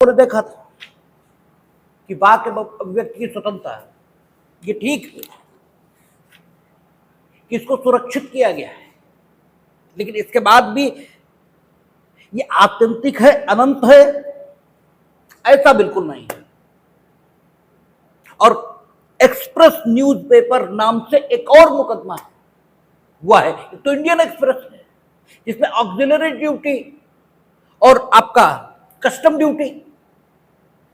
ने देखा था कि वाक एवं अभिव्यक्ति की स्वतंत्रता है, ये ठीक है कि इसको सुरक्षित किया गया है, लेकिन इसके बाद भी ये आत्यंतिक है, अनंत है, ऐसा बिल्कुल नहीं है। और एक्सप्रेस न्यूज़पेपर नाम से एक और मुकदमा है, हुआ है तो इंडियन एक्सप्रेस है, जिसमें ऑक्सिलरी ड्यूटी और आपका कस्टम ड्यूटी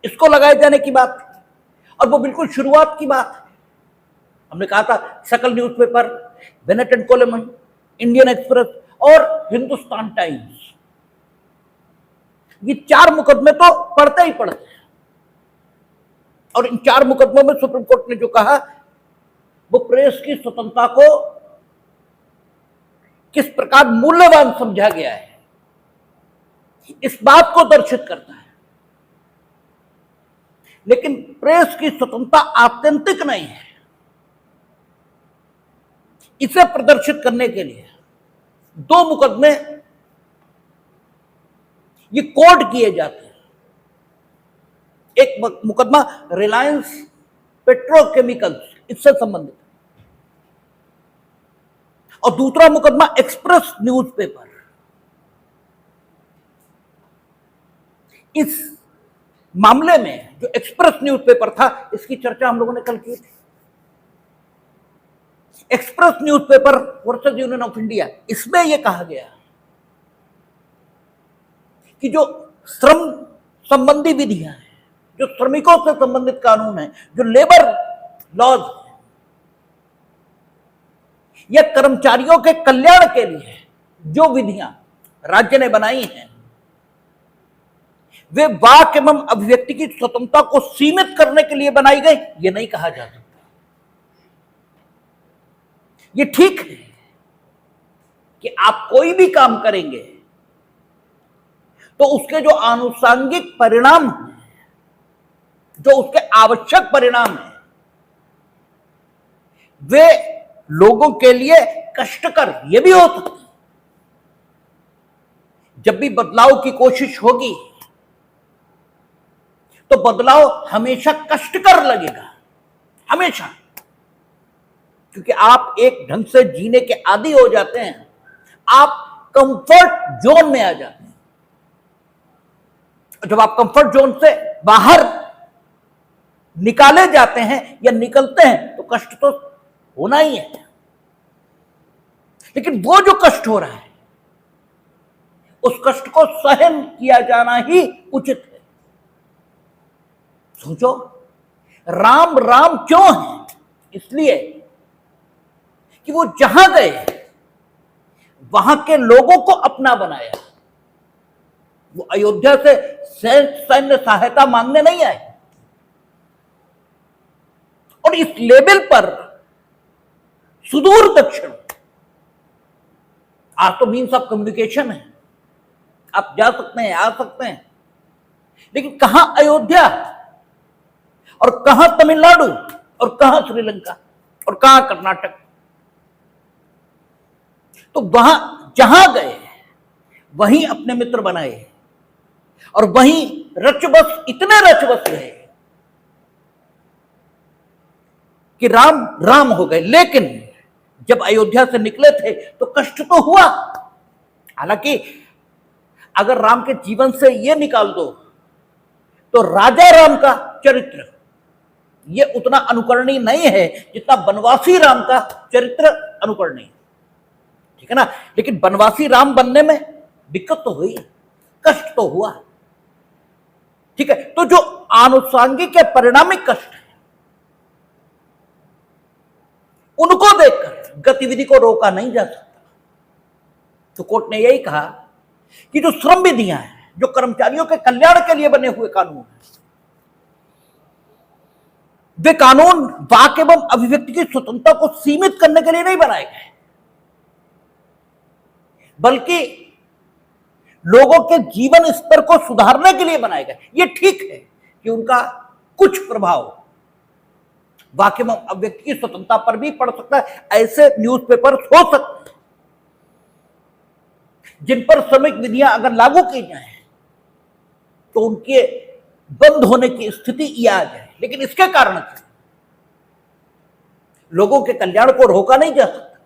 इसको लगाए जाने की बात है, और वो बिल्कुल शुरुआत की बात है। हमने कहा था Sakal newspaper, Bennett and Coleman, Indian Express और हिंदुस्तान टाइम्स, ये 4 मुकदमे तो पढ़ते ही पढ़ते हैं। और इन 4 मुकदमों में सुप्रीम कोर्ट ने जो कहा वो प्रेस की स्वतंत्रता को किस प्रकार मूल्यवान समझा गया है, इस बात को दर्शित करता है। लेकिन प्रेस की स्वतंत्रता आत्यंतिक नहीं है। इसे प्रदर्शित करने के लिए 2 मुकदमे ये कोर्ट किए जाते हैं। एक मुकदमा रिलायंस पेट्रोकेमिकल्स, इससे संबंधित, और दूसरा मुकदमा एक्सप्रेस न्यूज़पेपर। इस मामले में जो एक्सप्रेस न्यूज़पेपर था, इसकी चर्चा हम लोगों ने कल की थी। Express newspaper versus union of India, इसमें यह कहा गया कि जो श्रम संबंधी विधियां हैं, जो श्रमिकों से संबंधित कानून है, जो लेबर लॉज है, या कर्मचारियों के कल्याण के लिए जो विधियां राज्य ने बनाई हैं, वे वाक एवं अभिव्यक्ति की स्वतंत्रता को सीमित करने के लिए बनाई गई, ये नहीं कहा जा सकता। ये ठीक है कि आप कोई भी काम करेंगे तो उसके जो आनुषंगिक परिणाम हैं, जो उसके आवश्यक परिणाम हैं, वे लोगों के लिए कष्टकर ये भी हो सकते हैं। जब भी बदलाव की कोशिश होगी तो बदलाव हमेशा कष्टकर लगेगा, हमेशा, क्योंकि आप एक ढंग से जीने के आदी हो जाते हैं, आप कंफर्ट जोन में आ जाते हैं। जब आप कंफर्ट जोन से बाहर निकाले जाते हैं या निकलते हैं तो कष्ट तो होना ही है, लेकिन वो जो कष्ट हो रहा है उस कष्ट को सहन किया जाना ही उचित है। सोचो, राम राम क्यों है? इसलिए कि वो जहां गए वहां के लोगों को अपना बनाया। वो अयोध्या से सैन्य सहायता मांगने नहीं आए, और इस लेवल पर सुदूर दक्षिण, आज तो मीन्स ऑफ कम्युनिकेशन है, आप जा सकते हैं, आ सकते हैं, लेकिन कहां अयोध्या और कहां तमिलनाडु और कहां श्रीलंका और कहां कर्नाटक? तो वहां जहां गए वहीं अपने मित्र बनाए और वहीं रचबस, इतने रचबस रहे कि राम राम हो गए। लेकिन जब अयोध्या से निकले थे तो कष्ट तो हुआ। हालांकि अगर राम के जीवन से यह निकाल दो तो राजा राम का चरित्र ये उतना अनुकरणीय नहीं है जितना बनवासी राम का चरित्र अनुकरणीय, ठीक है ना। लेकिन बनवासी राम बनने में दिक्कत तो हुई, कष्ट तो हुआ, ठीक है। तो जो आनुषंगिक या परिणामिक कष्ट है उनको देखकर गतिविधि को रोका नहीं जा सकता। तो कोर्ट ने यही कहा कि जो श्रम विधियां हैं, जो कर्मचारियों के कल्याण के लिए बने हुए कानून हैं, वे कानून वाक एवं अभिव्यक्ति की स्वतंत्रता को सीमित करने के लिए नहीं बनाए गए, बल्कि लोगों के जीवन स्तर को सुधारने के लिए बनाए गए। ये ठीक है कि उनका कुछ प्रभाव वाक एवं अभिव्यक्ति की स्वतंत्रता पर भी पड़ सकता है। ऐसे न्यूज़पेपर हो सकते हैं जिन पर श्रमिक विधियां अगर लागू की जाए तो उनके बंद होने की स्थिति ये आ जाए, लेकिन इसके कारण से लोगों के कल्याण को रोका नहीं जा सकता।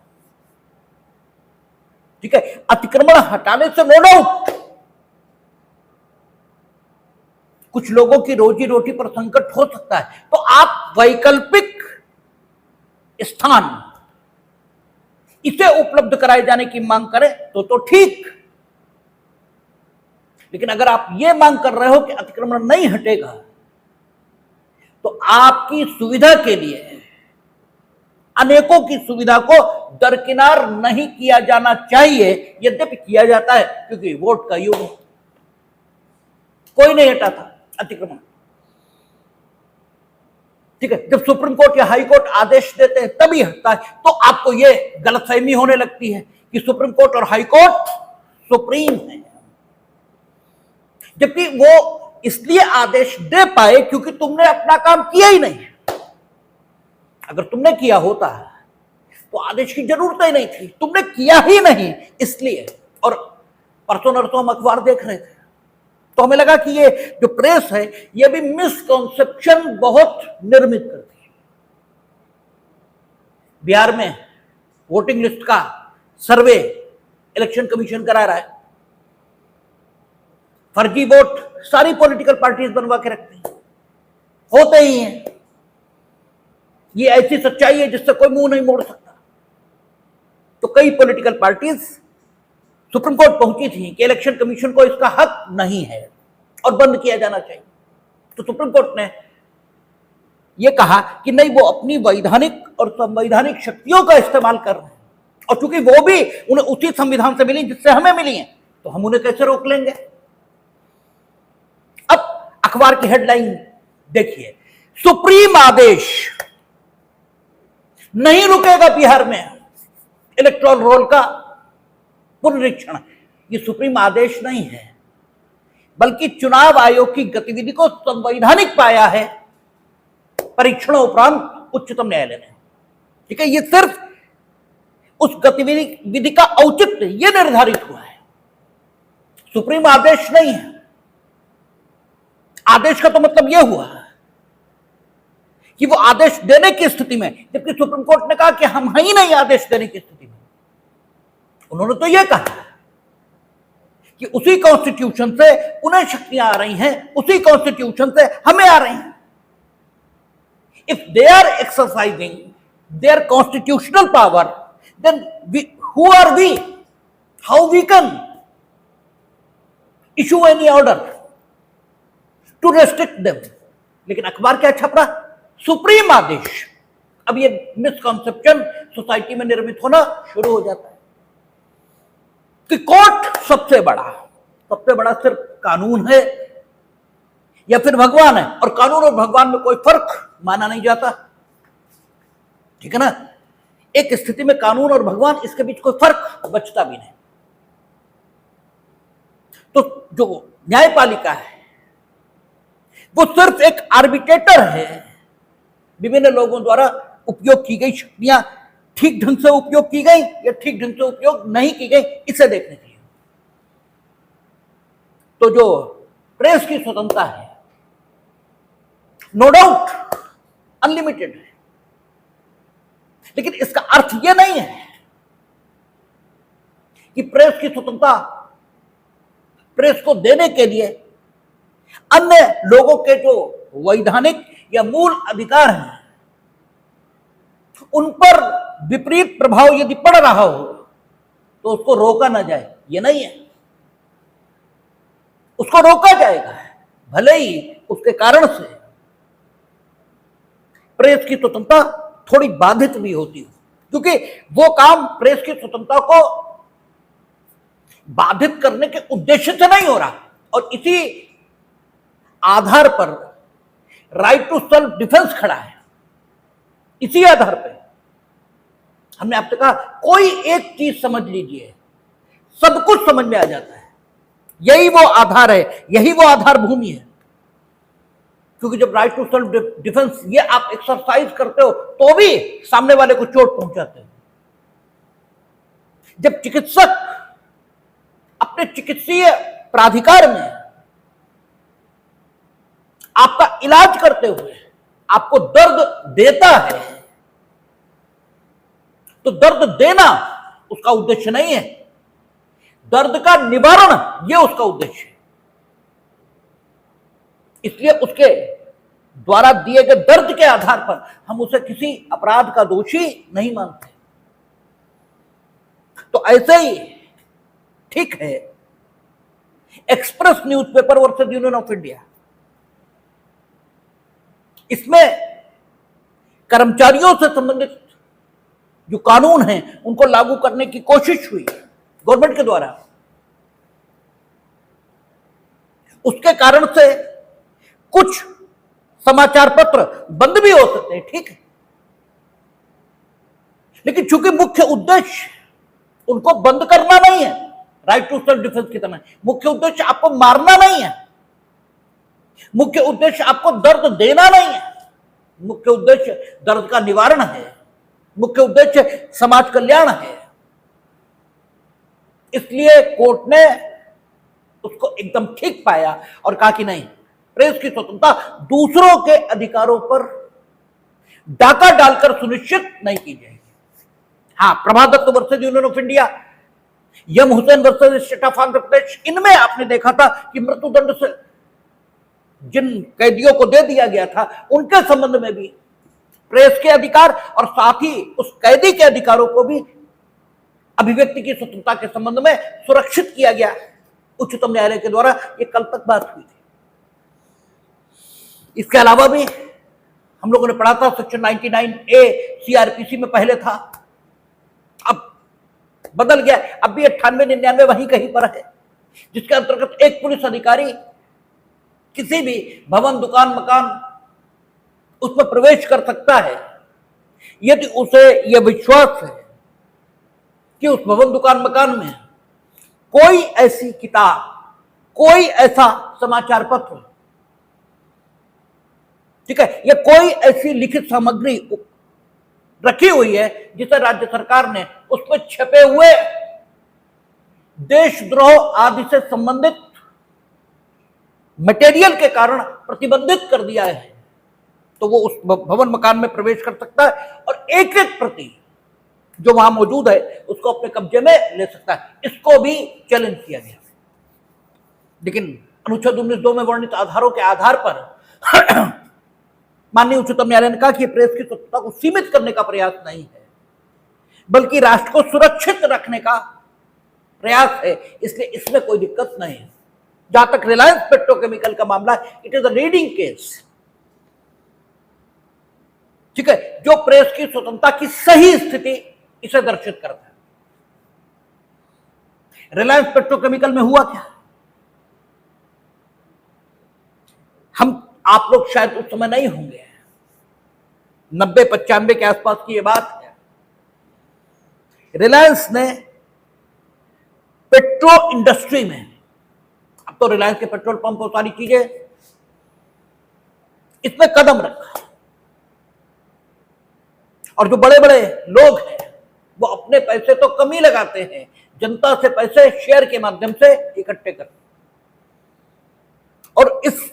ठीक है, अतिक्रमण हटाने से नो डाउट कुछ लोगों की रोजी रोटी पर संकट हो सकता है, तो आप वैकल्पिक स्थान इसे उपलब्ध कराए जाने की मांग करें तो ठीक। लेकिन अगर आप ये मांग कर रहे हो कि अतिक्रमण नहीं हटेगा, तो आपकी सुविधा के लिए अनेकों की सुविधा को दरकिनार नहीं किया जाना चाहिए। यद्यपि किया जाता है, क्योंकि वोट का युग है। कोई नहीं हटाता अतिक्रमण। ठीक है, जब सुप्रीम कोर्ट या हाई कोर्ट आदेश देते हैं तभी हटता है। तो आपको यह गलतफहमी होने लगती है कि सुप्रीम कोर्ट और हाई कोर्ट सुप्रीम है, जबकि वो इसलिए आदेश दे पाए क्योंकि तुमने अपना काम किया ही नहीं। अगर तुमने किया होता तो आदेश की जरूरत ही नहीं थी, तुमने किया ही नहीं इसलिए। और परसों नरसों हम अखबार देख रहे थे, तो हमें लगा कि ये जो प्रेस है ये भी मिसकॉन्सेप्शन बहुत निर्मित करती है। बिहार में वोटिंग लिस्ट का सर्वे इलेक्शन कमीशन करा रहा है। फर्जी वोट सारी पॉलिटिकल पार्टीज बनवा के रखती हैं, होते ही हैं। ये ऐसी सच्चाई है जिससे कोई मुंह नहीं मोड़ सकता। तो कई पॉलिटिकल पार्टीज सुप्रीम कोर्ट पहुंची थी कि इलेक्शन कमीशन को इसका हक नहीं है और बंद किया जाना चाहिए। तो सुप्रीम कोर्ट ने यह कहा कि नहीं, वो अपनी वैधानिक और संवैधानिक शक्तियों का इस्तेमाल कर रहे हैं, और चूंकि वो भी उन्हें उसी संविधान से मिली जिससे हमें मिली है, तो हम उन्हें कैसे रोक लेंगे। अब अखबार की हेडलाइन देखिए, सुप्रीम आदेश, नहीं रुकेगा बिहार में इलेक्टोरल रोल का पुनरीक्षण। ये सुप्रीम आदेश नहीं है, बल्कि चुनाव आयोग की गतिविधि को संवैधानिक पाया है परीक्षण उपरांत उच्चतम न्यायालय ने। ठीक है, ये सिर्फ उस गतिविधि का औचित्य ये निर्धारित हुआ है, सुप्रीम आदेश नहीं है। आदेश का तो मतलब यह हुआ कि वो आदेश देने की स्थिति में, जबकि सुप्रीम कोर्ट ने कहा कि हम ही नहीं आदेश देने की स्थिति में। उन्होंने तो यह कहा कि उसी कॉन्स्टिट्यूशन से उन्हें शक्तियां आ रही हैं, उसी कॉन्स्टिट्यूशन से हमें आ रही हैं। If they are exercising their constitutional power, then who are we, how we can issue any order to restrict them. लेकिन अखबार क्या छप रहा, सुप्रीम आदेश। अब ये मिसकॉन्सेप्शन सोसाइटी में निर्मित होना शुरू हो जाता है कि कोर्ट सबसे बड़ा सिर्फ कानून है या फिर भगवान है, और कानून और भगवान में कोई फर्क माना नहीं जाता। ठीक है ना, एक स्थिति में कानून और भगवान, इसके बीच कोई फर्क बचता भी नहीं। तो जो न्यायपालिका है वो सिर्फ एक आर्बिट्रेटर है। विभिन्न लोगों द्वारा उपयोग की गई शक्तियां ठीक ढंग से उपयोग की गई या ठीक ढंग से उपयोग नहीं की गई, इसे देखने के लिए। तो जो प्रेस की स्वतंत्रता है, नो डाउट अनलिमिटेड है, लेकिन इसका अर्थ यह नहीं है कि प्रेस की स्वतंत्रता, प्रेस को देने के लिए अन्य लोगों के जो वैधानिक या मूल अधिकार हैं उन पर विपरीत प्रभाव यदि पड़ रहा हो तो उसको रोका ना जाए, ये नहीं है। उसको रोका जाएगा, भले ही उसके कारण से प्रेस की स्वतंत्रता थोड़ी बाधित भी होती हो, क्योंकि वो काम प्रेस की स्वतंत्रता को बाधित करने के उद्देश्य से नहीं हो रहा। और इसी आधार पर राइट टू सेल्फ डिफेंस खड़ा है। इसी आधार पर हमने आपसे कहा, कोई एक चीज समझ लीजिए, सब कुछ समझ में आ जाता है। यही वो आधार है, यही वो आधार भूमि है। क्योंकि जब राइट टू सेल्फ डिफेंस ये आप एक्सरसाइज करते हो तो भी सामने वाले को चोट पहुंचाते हैं। जब चिकित्सक अपने चिकित्सीय प्राधिकार में आपका इलाज करते हुए आपको दर्द देता है, तो दर्द देना उसका उद्देश्य नहीं है, दर्द का निवारण यह उसका उद्देश्य है। इसलिए उसके द्वारा दिए गए दर्द के आधार पर हम उसे किसी अपराध का दोषी नहीं मानते। तो ऐसे ही ठीक है express newspaper versus union of India, इसमें कर्मचारियों से संबंधित जो कानून हैं उनको लागू करने की कोशिश हुई गवर्नमेंट के द्वारा। उसके कारण से कुछ समाचार पत्र बंद भी हो सकते हैं, ठीक है, लेकिन चूंकि मुख्य उद्देश्य उनको बंद करना नहीं है, राइट टू सेल्फ डिफेंस की तरह, मुख्य उद्देश्य आपको मारना नहीं है, मुख्य उद्देश्य आपको दर्द देना नहीं है, मुख्य उद्देश्य दर्द का निवारण है, मुख्य उद्देश्य समाज कल्याण है। इसलिए कोर्ट ने उसको एकदम ठीक पाया और कहा कि नहीं, प्रेस की स्वतंत्रता दूसरों के अधिकारों पर डाका डालकर सुनिश्चित नहीं की जाएगी। हाँ, Prabha Dutt versus union of India, M Hussain versus state of Andhra Pradesh, इनमें आपने देखा था कि मृत्युदंड से जिन कैदियों को दे दिया गया था उनके संबंध में भी प्रेस के अधिकार और साथ ही उस कैदी के अधिकारों को भी अभिव्यक्ति की स्वतंत्रता के संबंध में सुरक्षित किया गया उच्चतम न्यायालय के द्वारा। ये कल तक बात हुई थी। इसके अलावा भी हम लोगों ने पढ़ा था सेक्शन 99A सीआरपीसी में पहले था, अब बदल गया, अब भी 98-99 वहीं कहीं पर है, जिसके अंतर्गत एक पुलिस अधिकारी किसी भी भवन, दुकान, मकान उसमें प्रवेश कर सकता है यदि उसे यह विश्वास है कि उस भवन, दुकान, मकान में कोई ऐसी किताब, कोई ऐसा समाचार पत्र, ठीक है, या कोई ऐसी लिखित सामग्री रखी हुई है जिसे राज्य सरकार ने उस पर छपे हुए देशद्रोह आदि से संबंधित मटेरियल के कारण प्रतिबंधित कर दिया है, तो वो उस भवन, मकान में प्रवेश कर सकता है और एक एक प्रति जो वहां मौजूद है उसको अपने कब्जे में ले सकता है। इसको भी चैलेंज किया गया, लेकिन अनुच्छेद 19(2) में वर्णित आधारों के आधार पर माननीय उच्चतम न्यायालय ने कहा कि प्रेस की स्वतंत्रता को सीमित करने का प्रयास नहीं है, बल्कि राष्ट्र को सुरक्षित रखने का प्रयास है, इसलिए इसमें कोई दिक्कत नहीं है। जहां तक रिलायंस पेट्रोकेमिकल का मामला, it is a reading case, ठीक है, जो प्रेस की स्वतंत्रता की सही स्थिति इसे दर्शित करता है। रिलायंस पेट्रोकेमिकल में हुआ क्या, आप लोग शायद उस समय नहीं होंगे, 90-95 के आसपास की ये बात है। रिलायंस ने पेट्रो इंडस्ट्री में, अब तो रिलायंस के पेट्रोल पंप और सारी चीजें, इसमें कदम रखा, और जो बड़े बड़े लोग हैं वो अपने पैसे तो कम ही लगाते हैं, जनता से पैसे शेयर के माध्यम से इकट्ठे करते, और इस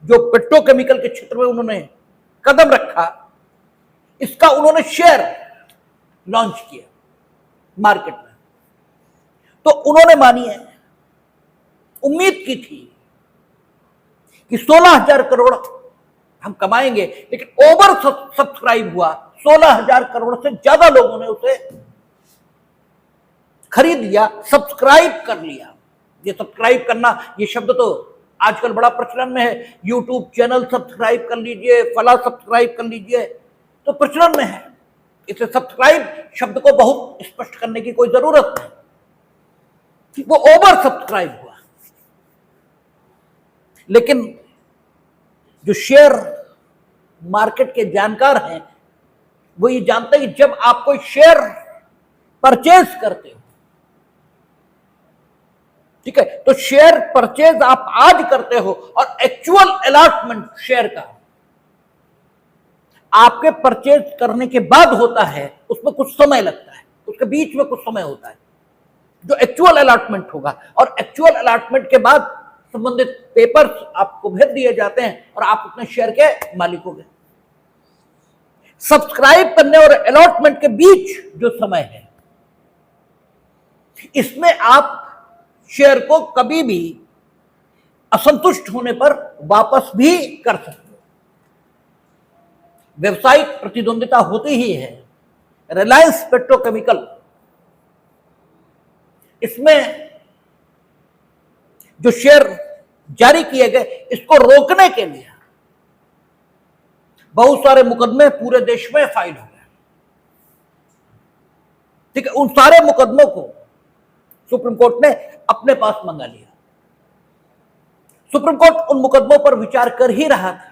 जो पेट्रोकेमिकल के क्षेत्र में उन्होंने कदम रखा, इसका उन्होंने शेयर लॉन्च किया मार्केट में। तो उन्होंने मानिए उम्मीद की थी कि 16,000 करोड़ हम कमाएंगे, लेकिन ओवर सब्सक्राइब हुआ, 16,000 करोड़ से ज्यादा लोगों ने उसे खरीद लिया, सब्सक्राइब कर लिया। ये सब्सक्राइब करना, ये शब्द तो आजकल बड़ा प्रचलन में है, यूट्यूब चैनल सब्सक्राइब कर लीजिए, फला सब्सक्राइब कर लीजिए, तो प्रचलन में है। इसे सब्सक्राइब शब्द को बहुत स्पष्ट करने की कोई जरूरत नहीं, वो ओवर सब्सक्राइब हुआ। लेकिन जो शेयर मार्केट के जानकार हैं वो ये जानते हैं कि जब आप कोई शेयर परचेज करते हो, ठीक है, तो शेयर परचेज आप आज करते हो और एक्चुअल अलॉटमेंट शेयर का आपके परचेज करने के बाद होता है, उसमें कुछ समय लगता है, उसके बीच में कुछ समय होता है जो एक्चुअल अलॉटमेंट होगा, और एक्चुअल अलॉटमेंट के बाद संबंधित पेपर्स आपको भेज दिए जाते हैं और आप अपने शेयर के मालिक हो गए। सब्सक्राइब करने और अलॉटमेंट के बीच जो समय है, इसमें आप शेयर को कभी भी असंतुष्ट होने पर वापस भी कर सकते हो। व्यवसायिक प्रतिद्वंदिता होती ही है। रिलायंस पेट्रोकेमिकल, इसमें जो शेयर जारी किए गए, इसको रोकने के लिए बहुत सारे मुकदमे पूरे देश में फाइल हो गए। ठीक है, उन सारे मुकदमों को सुप्रीम कोर्ट ने अपने पास मंगा लिया। सुप्रीम कोर्ट उन मुकदमों पर विचार कर ही रहा था।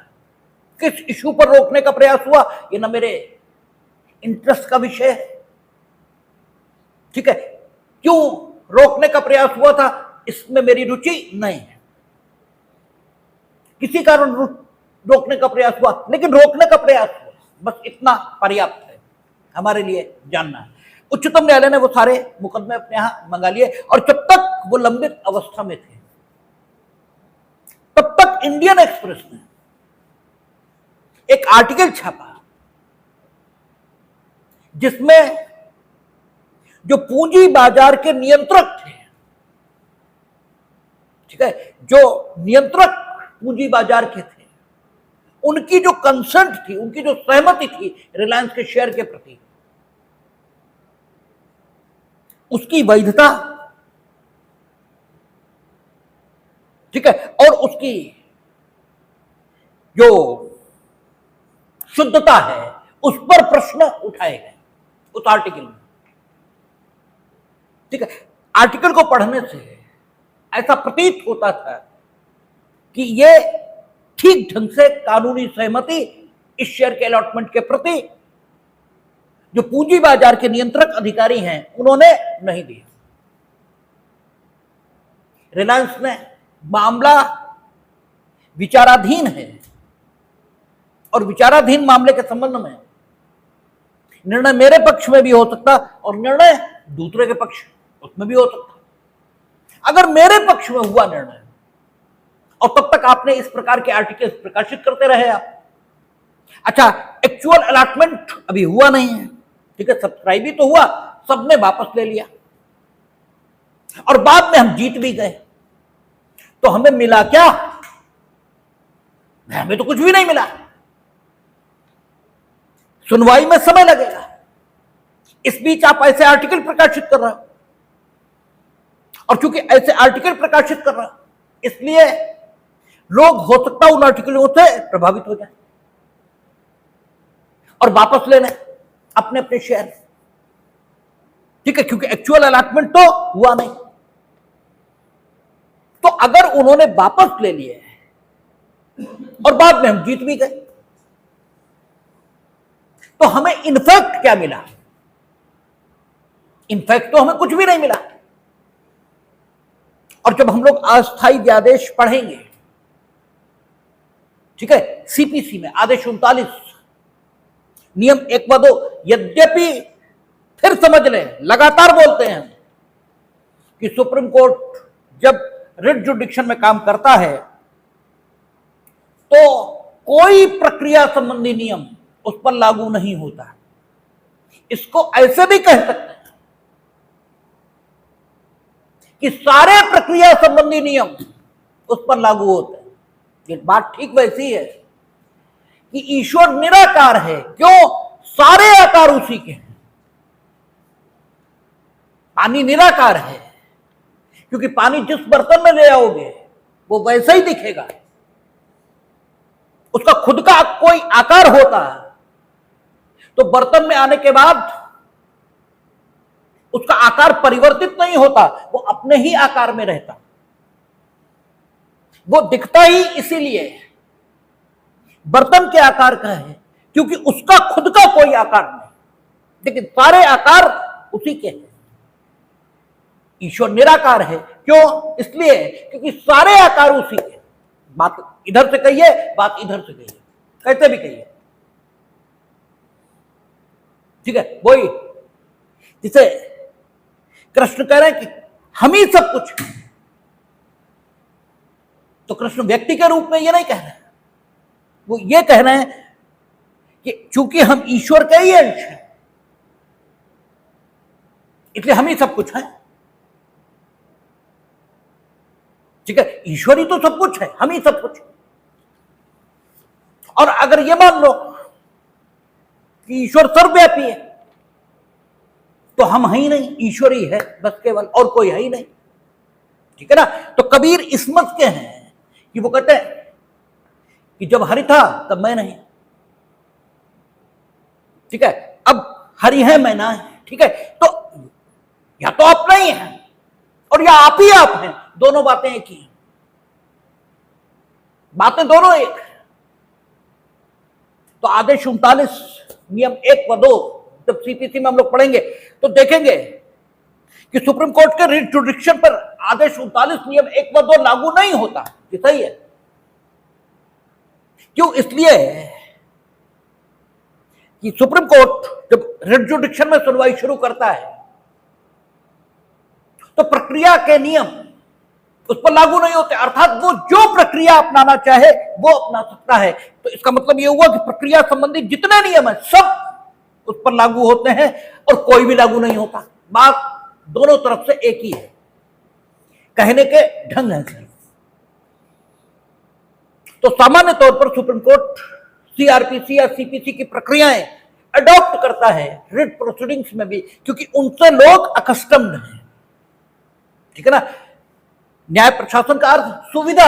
किस इशू पर रोकने का प्रयास हुआ, ये ना मेरे इंटरेस्ट का विषय है। ठीक है, क्यों रोकने का प्रयास हुआ था, इसमें मेरी रुचि नहीं है। किसी कारण रोकने का प्रयास हुआ, लेकिन रोकने का प्रयास हुआ, बस इतना पर्याप्त है हमारे लिए जानना है। उच्चतम न्यायालय ने वो सारे मुकदमे अपने यहां मंगा लिए और जब तक वो लंबित अवस्था में थे, तब तक इंडियन एक्सप्रेस ने एक आर्टिकल छापा जिसमें जो पूंजी बाजार के नियंत्रक थे, ठीक है, जो नियंत्रक पूंजी बाजार के थे, उनकी जो कंसेंट थी, उनकी जो सहमति थी रिलायंस के शेयर के प्रति, उसकी वैधता, ठीक है, और उसकी जो शुद्धता है, उस पर प्रश्न उठाए गए उस आर्टिकल में। ठीक है, आर्टिकल को पढ़ने से ऐसा प्रतीत होता था कि ये ठीक ढंग से कानूनी सहमति इस शेयर के अलॉटमेंट के प्रति जो पूंजी बाजार के नियंत्रक अधिकारी हैं उन्होंने नहीं दिया। रिलायंस ने मामला विचाराधीन है और विचाराधीन मामले के संबंध में निर्णय मेरे पक्ष में भी हो सकता और निर्णय दूसरे के पक्ष उसमें भी हो सकता। अगर मेरे पक्ष में हुआ निर्णय और तब तक आपने इस प्रकार के आर्टिकल प्रकाशित करते रहे आप, अच्छा एक्चुअल अलॉटमेंट अभी हुआ नहीं है, ठीक है, सब्सक्राइब भी तो हुआ, सबने वापस ले लिया और बाद में हम जीत भी गए, तो हमें मिला क्या? हमें तो कुछ भी नहीं मिला। सुनवाई में समय लगेगा, इस बीच आप ऐसे आर्टिकल प्रकाशित कर रहे हो, और चूंकि ऐसे आर्टिकल प्रकाशित कर रहे हो इसलिए लोग हो सकता उन आर्टिकलों से प्रभावित हो जाए और वापस ले लें अपने अपने शेयर। ठीक है, क्योंकि एक्चुअल अलॉटमेंट तो हुआ नहीं। तो अगर उन्होंने वापस ले लिए और बाद में हम जीत भी गए, तो हमें इनफैक्ट क्या मिला? इनफैक्ट तो हमें कुछ भी नहीं मिला। और जब हम लोग अस्थायी अध्यादेश पढ़ेंगे, ठीक है, सीपीसी में आदेश 39 नियम 1 व 2, यद्यपि फिर समझ लें, लगातार बोलते हैं कि सुप्रीम कोर्ट जब रिट जुडिक्शन में काम करता है तो कोई प्रक्रिया संबंधी नियम उस पर लागू नहीं होता। इसको ऐसे भी कह सकते हैं कि सारे प्रक्रिया संबंधी नियम उस पर लागू होते हैं। ये बात ठीक वैसी है कि ईश्वर निराकार है, क्यों? सारे आकार उसी के हैं। पानी निराकार है क्योंकि पानी जिस बर्तन में ले आओगे वो वैसा ही दिखेगा, उसका खुद का कोई आकार होता है, तो बर्तन में आने के बाद उसका आकार परिवर्तित नहीं होता, वो अपने ही आकार में रहता। वो दिखता ही इसीलिए बर्तन के आकार का है क्योंकि उसका खुद का कोई आकार नहीं, लेकिन सारे आकार उसी के हैं। ईश्वर निराकार है, क्यों? इसलिए क्योंकि सारे आकार उसी के। बात इधर से कहिए, बात इधर से कहिए, कहते भी कहिए, ठीक है। वही जिसे कृष्ण कह रहे हैं कि हम ही सब कुछ हैं। तो कृष्ण व्यक्ति के रूप में ये नहीं कह रहे हैं, वो ये कह रहे हैं कि चूंकि हम ईश्वर के ही अंश हैं इसलिए हम ही सब कुछ हैं। ठीक है, ईश्वर ही तो सब कुछ है, हम ही सब कुछ। और अगर ये मान लो कि ईश्वर सर्वव्यापी है तो हम है ही नहीं, ईश्वर ही है बस केवल, और कोई है ही नहीं। ठीक है ना। तो कबीर इस मत के हैं कि वो कहते हैं कि जब हरि था तब मैं नहीं। ठीक है, अब हरि है मैं ना है। ठीक है, तो या तो आप नहीं है और या आप ही आप हैं, दोनों बातें एक ही हैं, बातें दोनों एक है। तो आदेश 39 नियम 1 व 2 जब सीपीसी में हम लोग पढ़ेंगे तो देखेंगे कि सुप्रीम कोर्ट के रिट जुडिक्शन पर आदेश 39 नियम 1 व 2 लागू नहीं होता। ये सही है। क्यों? इसलिए कि सुप्रीम कोर्ट जब रिट जुडिक्शन में सुनवाई शुरू करता है तो प्रक्रिया के नियम उस पर लागू नहीं होते, अर्थात वो जो प्रक्रिया अपनाना चाहे वो अपना सकता है। तो इसका मतलब ये हुआ कि प्रक्रिया संबंधी जितने नियम है सब उस पर लागू होते हैं और कोई भी लागू नहीं होता। बात दोनों तरफ से एक ही है, कहने के ढंग है। तो सामान्य तौर पर सुप्रीम कोर्ट सीआरपीसी या सीपीसी की प्रक्रियाएं अडॉप्ट करता है रिट प्रोसीडिंग्स में भी, क्योंकि उनसे लोग अकस्टम्ड हैं। ठीक है ना। न्याय प्रशासन का अर्थ सुविधा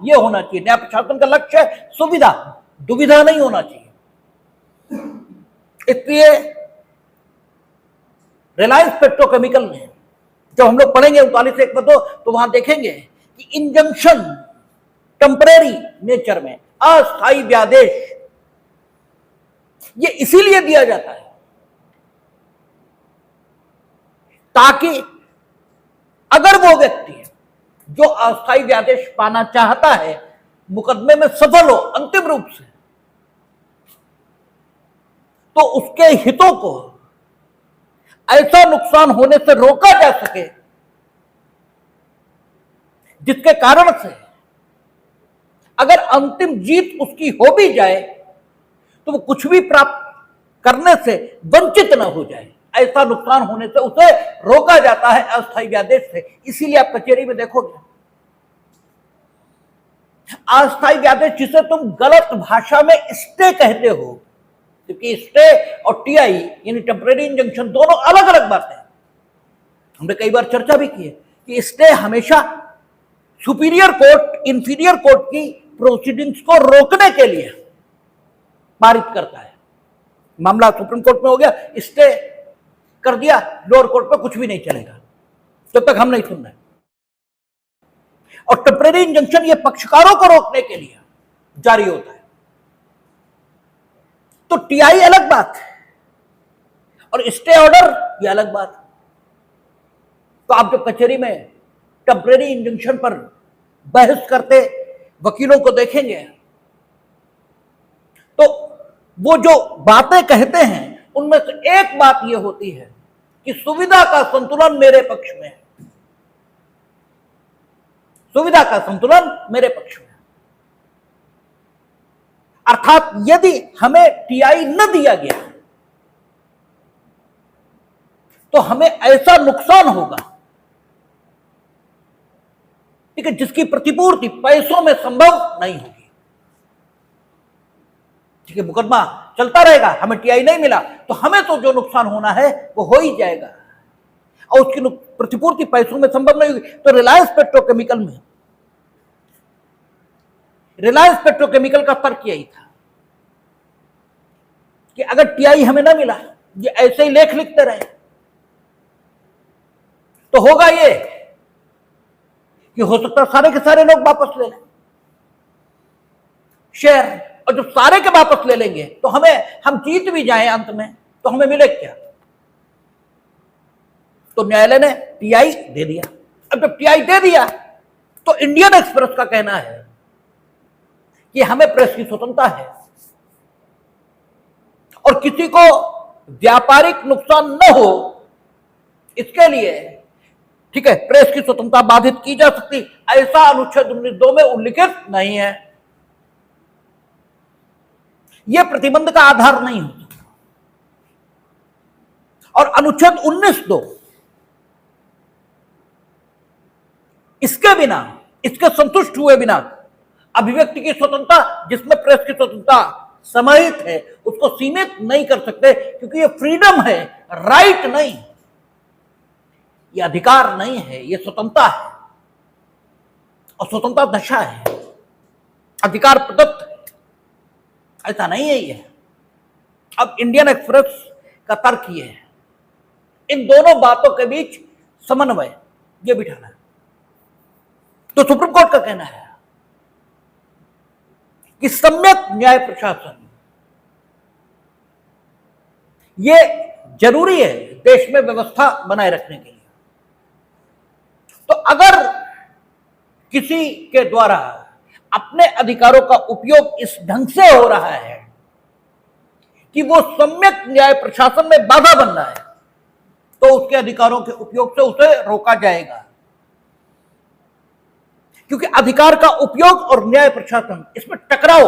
ये होना चाहिए, न्याय प्रशासन का लक्ष्य है सुविधा, दुविधा नहीं होना चाहिए। इसलिए रिलायंस पेट्रोकेमिकल में जब हम लोग पढ़ेंगे 39(1)(2) तो वहां देखेंगे कि इंजंक्शन टेम्परेरी नेचर में, अस्थायी व्यादेश, ये इसीलिए दिया जाता है ताकि अगर वो व्यक्ति जो अस्थायी व्यादेश पाना चाहता है मुकदमे में सफल हो अंतिम रूप से, तो उसके हितों को ऐसा नुकसान होने से रोका जा सके जिसके कारण से अगर अंतिम जीत उसकी हो भी जाए तो वो कुछ भी प्राप्त करने से वंचित न हो जाए। ऐसा नुकसान होने से उसे रोका जाता है अस्थायी व्यादेश से। इसीलिए आप कचहरी में देखोगे अस्थायी व्यादेश जिसे तुम गलत भाषा में स्टे कहते हो, क्योंकि स्टे और टीआई यानी टेम्परेरी इंजंक्शन दोनों अलग अलग बातें हैं। हमने कई बार चर्चा भी की है कि स्टे हमेशा सुपीरियर कोर्ट इंफीरियर कोर्ट की प्रोसीडिंग्स को रोकने के लिए पारित करता है। मामला सुप्रीम कोर्ट में हो गया, स्टे कर दिया, लोअर कोर्ट पे कुछ भी नहीं चलेगा जब तक हम नहीं सुन रहे। और टेम्परेरी इंजंक्शन ये पक्षकारों को रोकने के लिए जारी होता है। तो टीआई अलग बात है और स्टे ऑर्डर ये अलग बात है। तो आप जब कचहरी में टेम्परेरी इंजंक्शन पर बहस करते वकीलों को देखेंगे तो वो जो बातें कहते हैं उनमें से एक बात यह होती है कि सुविधा का संतुलन मेरे पक्ष में है, सुविधा का संतुलन मेरे पक्ष में है। अर्थात यदि हमें टीआई न दिया गया तो हमें ऐसा नुकसान होगा, ठीक है, जिसकी प्रतिपूर्ति पैसों में संभव नहीं होगी। ठीक है, मुकदमा चलता रहेगा, हमें टीआई नहीं मिला तो हमें तो जो नुकसान होना है वो हो ही जाएगा और उसकी प्रतिपूर्ति पैसों में संभव नहीं होगी। तो रिलायंस पेट्रोकेमिकल में, रिलायंस पेट्रोकेमिकल का तर्क यही था कि अगर टीआई हमें ना मिला, ये ऐसे ही लेख लिखते रहे तो होगा ये कि हो सकता है सारे के सारे लोग वापस ले लें शेयर, और जब सारे के वापस ले लेंगे तो हम जीत भी जाएं अंत में तो हमें मिले क्या। तो न्यायालय ने टीआई दे दिया। अब जब टीआई दे दिया तो इंडियन एक्सप्रेस का कहना है कि हमें प्रेस की स्वतंत्रता है और किसी को व्यापारिक नुकसान न हो इसके लिए, ठीक है, प्रेस की स्वतंत्रता बाधित की जा सकती, ऐसा अनुच्छेद 19(2) में उल्लिखित नहीं है। यह प्रतिबंध का आधार नहीं हो सकता। और अनुच्छेद 19(2) इसके बिना, इसके संतुष्ट हुए बिना अभिव्यक्ति की स्वतंत्रता, जिसमें प्रेस की स्वतंत्रता समाहित है, उसको सीमित नहीं कर सकते, क्योंकि ये फ्रीडम है, राइट नहीं, ये अधिकार नहीं है, ये स्वतंत्रता है। और स्वतंत्रता दशा है, अधिकार प्रदत्त है, ऐसा नहीं है ये। अब इंडियन एक्सप्रेस का तर्क ये है, इन दोनों बातों के बीच समन्वय ये बिठाना है। तो सुप्रीम कोर्ट का कहना है कि सम्यक न्याय प्रशासन ये जरूरी है देश में व्यवस्था बनाए रखने के लिए। तो अगर किसी के द्वारा अपने अधिकारों का उपयोग इस ढंग से हो रहा है कि वो सम्यक न्याय प्रशासन में बाधा बन रहा है, तो उसके अधिकारों के उपयोग से उसे रोका जाएगा। क्योंकि अधिकार का उपयोग और न्याय प्रशासन, इसमें टकराव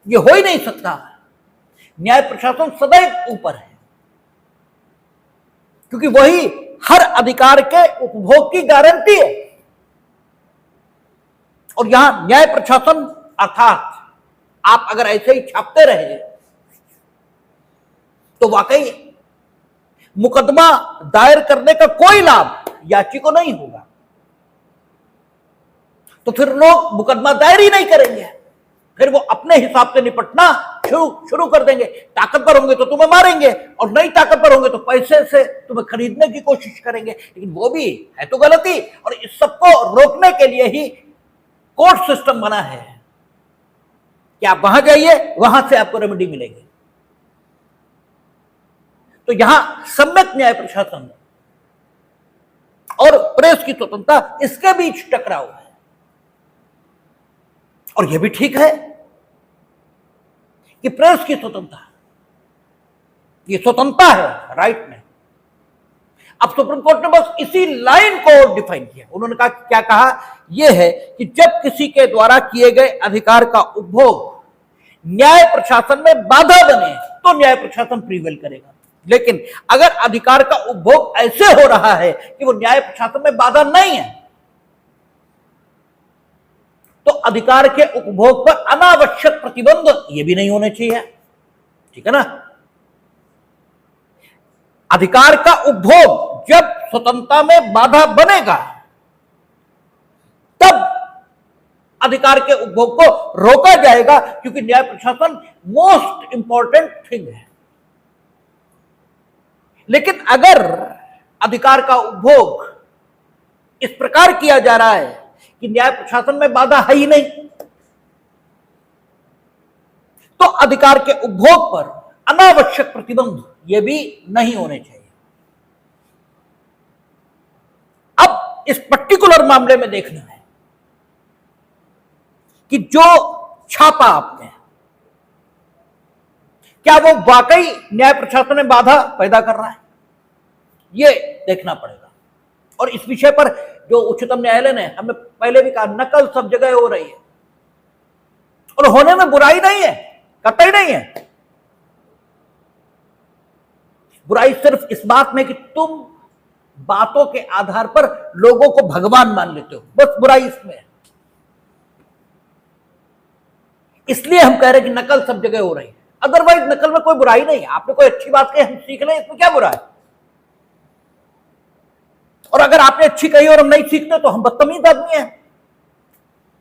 ये हो ही नहीं सकता। न्याय प्रशासन सदैव ऊपर है, क्योंकि वही हर अधिकार के उपभोग की गारंटी है। और यहां न्याय प्रशासन अर्थात आप अगर ऐसे ही छापते रहे तो वाकई मुकदमा दायर करने का कोई लाभ याची को नहीं होगा। तो फिर लोग मुकदमा दायर ही नहीं करेंगे, फिर वो अपने हिसाब से निपटना शुरू कर देंगे। ताकतवर होंगे तो तुम्हें मारेंगे, और नहीं ताकतवर होंगे तो पैसे से तुम्हें खरीदने की कोशिश करेंगे। लेकिन वो भी है तो गलती, और इस सबको रोकने के लिए ही कोर्ट सिस्टम बना है कि आप वहां जाइए, वहां से आपको रेमेडी मिलेगी। तो यहां सम्यक न्याय प्रशासन और प्रेस की स्वतंत्रता, इसके बीच टकराव है। और यह भी ठीक है कि प्रेस की स्वतंत्रता, ये स्वतंत्रता है, राइट नहीं। अब सुप्रीम कोर्ट ने बस इसी लाइन को डिफाइन किया। उन्होंने कहा, क्या कहा, यह है कि जब किसी के द्वारा किए गए अधिकार का उपभोग न्याय प्रशासन में बाधा बने तो न्याय प्रशासन प्रिवेल करेगा। लेकिन अगर अधिकार का उपभोग ऐसे हो रहा है कि वो न्याय प्रशासन में बाधा नहीं है, तो अधिकार के उपभोग पर अनावश्यक प्रतिबंध ये भी नहीं होने चाहिए। ठीक है ना। अधिकार का उपभोग जब स्वतंत्रता में बाधा बनेगा, तब अधिकार के उपभोग को रोका जाएगा, क्योंकि न्याय प्रशासन मोस्ट इंपॉर्टेंट थिंग है। लेकिन अगर अधिकार का उपभोग इस प्रकार किया जा रहा है कि न्याय प्रशासन में बाधा है ही नहीं, तो अधिकार के उपभोग पर अनावश्यक प्रतिबंध ये भी नहीं होने चाहिए। अब इस पर्टिकुलर मामले में देखना है कि जो छापा आपने, क्या वो वाकई न्याय प्रशासन में बाधा पैदा कर रहा है, ये देखना पड़ेगा। और इस विषय पर जो उच्चतम न्यायालय ने, हमने पहले भी कहा, नकल सब जगह हो रही है, और होने में बुराई नहीं है, कतई नहीं है। बुराई सिर्फ इस बात में कि तुम बातों के आधार पर लोगों को भगवान मान लेते हो, बस बुराई इसमें है। इसलिए हम कह रहे हैं कि नकल सब जगह हो रही है, अदरवाइज नकल में कोई बुराई नहीं है। आपने कोई अच्छी बात कही, हम सीख लें, इसमें क्या बुरा है। और अगर आपने अच्छी कही और हम नहीं सीखते तो हम बदतमीज आदमी हैं,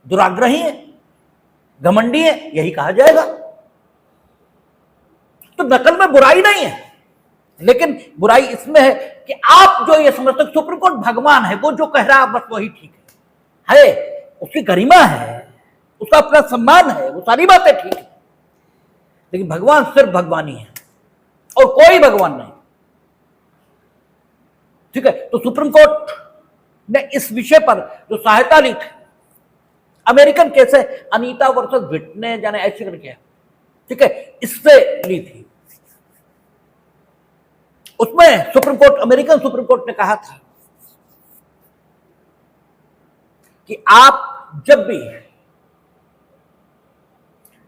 दुराग्रही हैं, घमंडी हैं, यही कहा जाएगा। तो नकल में बुराई नहीं है, लेकिन बुराई इसमें है कि आप जो ये समझते हैं सुप्रीम कोर्ट भगवान है, वो जो कह रहा है बस वही ठीक है, उसकी गरिमा है, उसका अपना सम्मान है, वो सारी बातें ठीक है। लेकिन भगवान सिर्फ भगवान ही है और कोई भगवान नहीं। ठीक है। तो सुप्रीम कोर्ट ने इस विषय पर जो सहायता ली थी, अमेरिकन केस है अनीता वर्सेस विटने, जाने ऐसे करके, ठीक है, इससे ली थी। उसमें supreme court, American supreme court ने कहा था कि आप जब भी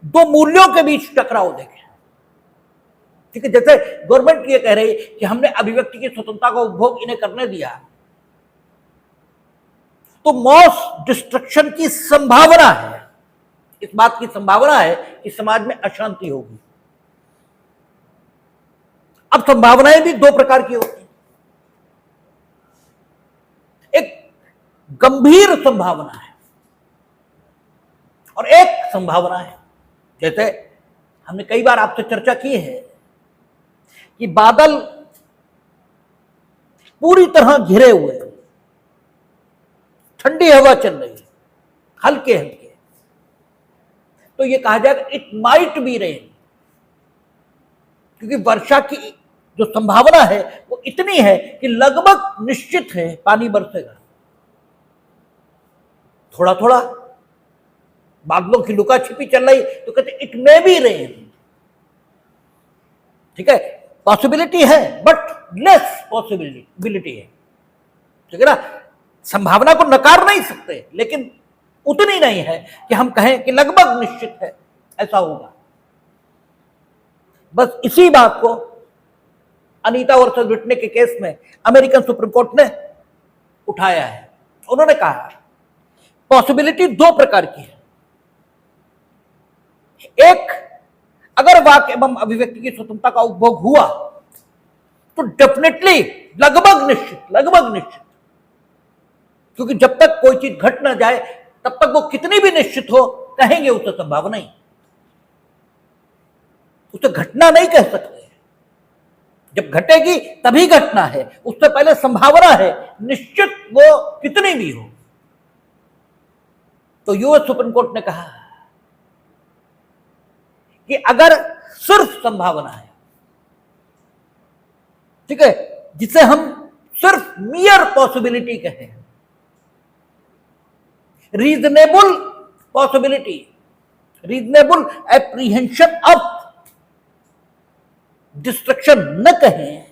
दो मूल्यों के बीच टकराव देखें, ठीक है, जैसे गवर्नमेंट ये कह रही है कि हमने अभिव्यक्ति की स्वतंत्रता का उपभोग इन्हें करने दिया, तो मॉस डिस्ट्रक्शन की संभावना है, इस बात की संभावना है कि समाज में अशांति होगी। अब संभावनाएं भी दो प्रकार की होती हैं, एक गंभीर संभावना है और एक संभावना है, जैसे हमने कई बार आपसे चर्चा की है कि बादल पूरी तरह घिरे हुए, ठंडी हवा चल रही है, हल्के हल्के, तो ये कहा जाएगा इट माइट बी रेन, क्योंकि वर्षा की जो संभावना है वो इतनी है कि लगभग निश्चित है पानी बरसेगा। थोड़ा थोड़ा बादलों की लुका छिपी चल रही तो कहते इट मे बी रेन, ठीक है, पॉसिबिलिटी है बट लेस पॉसिबिलिटी है, ठीक है ना, संभावना को नकार नहीं सकते लेकिन उतनी नहीं है कि हम कहें कि लगभग निश्चित है ऐसा होगा। बस इसी बात को अनीता वर्सेस व्हिटनी के केस में अमेरिकन सुप्रीम कोर्ट ने उठाया है। उन्होंने कहा पॉसिबिलिटी दो प्रकार की है, एक अगर वाक एवं अभिव्यक्ति की स्वतंत्रता का उपभोग हुआ तो डेफिनेटली लगभग निश्चित, क्योंकि जब तक कोई चीज घट ना जाए तब तक वो कितनी भी निश्चित हो कहेंगे उसे संभावना ही, उसे घटना नहीं कह सकते, जब घटेगी तभी घटना है, उससे पहले संभावना है, निश्चित वो कितनी भी हो। तो यूएस सुप्रीम कोर्ट ने कहा कि अगर सिर्फ संभावना है, ठीक है, जिसे हम सिर्फ मियर पॉसिबिलिटी कहें, reasonable possibility, reasonable apprehension of destruction न कहें,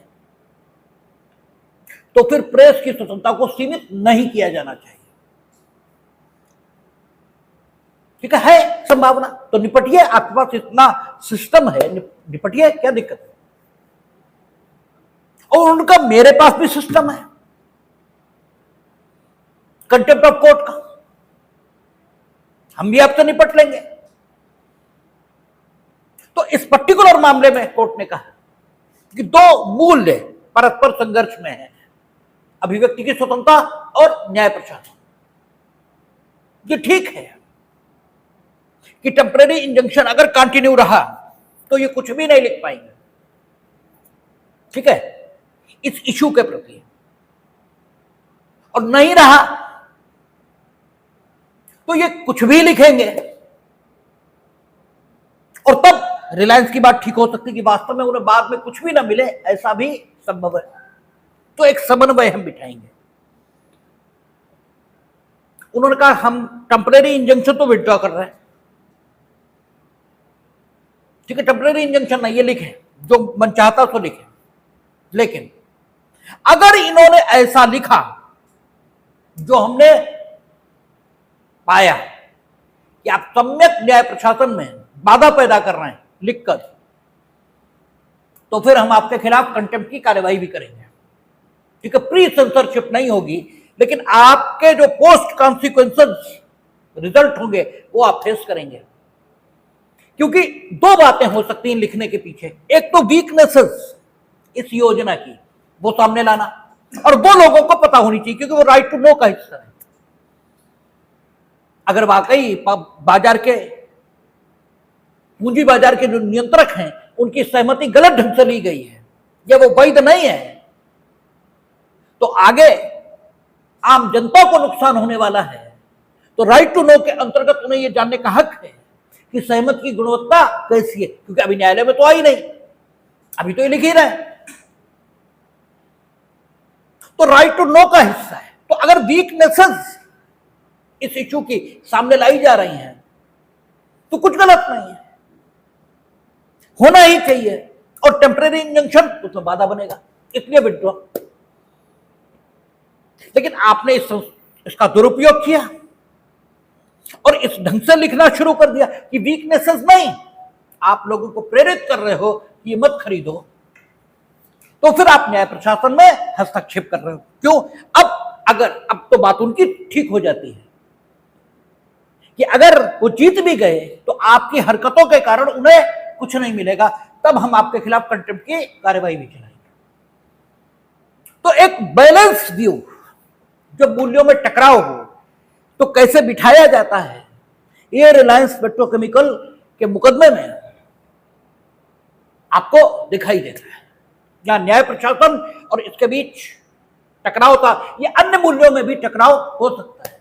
तो फिर प्रेस की स्वतंत्रता को सीमित नहीं किया जाना चाहिए, ठीक है संभावना तो निपटिए, आपके पास इतना सिस्टम है, निपटिए, क्या दिक्कत है। और उनका मेरे पास भी सिस्टम है कंटेम्प्ट ऑफ कोर्ट का, हम भी आपसे निपट लेंगे। तो इस पर्टिकुलर मामले में कोर्ट ने कहा कि दो मूल्य परस्पर संघर्ष में है, अभिव्यक्ति की स्वतंत्रता और न्याय प्रशासन। ये ठीक है कि टेम्परेरी इंजंक्शन अगर कंटिन्यू रहा तो ये कुछ भी नहीं लिख पाएंगे, ठीक है, इस इशू के प्रति, और नहीं रहा तो ये कुछ भी लिखेंगे, और तब रिलायंस की बात ठीक हो सकती है कि वास्तव में उन्हें बाद में कुछ भी ना मिले, ऐसा भी संभव है। तो एक समन्वय हम बिठाएंगे। उन्होंने कहा हम टेम्परेरी इंजंक्शन तो विथड्रॉ कर रहे हैं, ठीक है, टेम्परेरी इंजंक्शन नहीं, ये लिखे जो मन चाहता तो लिखे, लेकिन अगर इन्होंने ऐसा लिखा जो हमने पाया कि आप सम्यक न्याय प्रशासन में बाधा पैदा कर रहे हैं लिखकर, तो फिर हम आपके खिलाफ कंटेम्प्ट की कार्यवाही भी करेंगे, ठीक है, प्री सेंसरशिप नहीं होगी, लेकिन आपके जो पोस्ट कॉन्सिक्वेंसेस रिजल्ट होंगे वो आप फेस करेंगे। क्योंकि दो बातें हो सकती हैं लिखने के पीछे, एक तो वीकनेसेस इस योजना की वो सामने लाना, और वो लोगों को पता होनी चाहिए क्योंकि वो राइट टू नो का हिस्सा है। अगर वाकई बाजार के पूंजी बाजार के जो नियंत्रक हैं उनकी सहमति गलत ढंग से ली गई है या वो वैध नहीं है, तो आगे आम जनता को नुकसान होने वाला है। तो राइट टू नो के अंतर्गत उन्हें यह जानने का हक है कि सहमति की गुणवत्ता कैसी है, क्योंकि अभी न्यायालय में तो आई नहीं, अभी तो ये लिख ही रहे हैं, तो राइट टू नो का हिस्सा है। तो अगर वीकनेसेस इस इशू की सामने लाई जा रही हैं तो कुछ गलत नहीं है, होना ही चाहिए, और टेम्परेरी इंजंक्शन उसमें बाधा बनेगा, इसलिए विथड्रॉ। लेकिन आपने इसका दुरुपयोग किया और इस ढंग से लिखना शुरू कर दिया कि वीकनेसेस नहीं, आप लोगों को प्रेरित कर रहे हो कि ये मत खरीदो, तो फिर आप न्याय प्रशासन में हस्तक्षेप कर रहे हो। क्यों? अब तो बात उनकी ठीक हो जाती है कि अगर वो जीत भी गए तो आपकी हरकतों के कारण उन्हें कुछ नहीं मिलेगा, तब हम आपके खिलाफ कंटेम्प्ट की कार्रवाई भी चलाएंगे। तो एक बैलेंस व्यू, जब मूल्यों में टकराव हो तो कैसे बिठाया जाता है, ये रिलायंस पेट्रोकेमिकल के मुकदमे में आपको दिखाई देता है। जहां न्याय प्रशासन और इसके बीच टकराव था, ये अन्य मूल्यों में भी टकराव हो सकता है।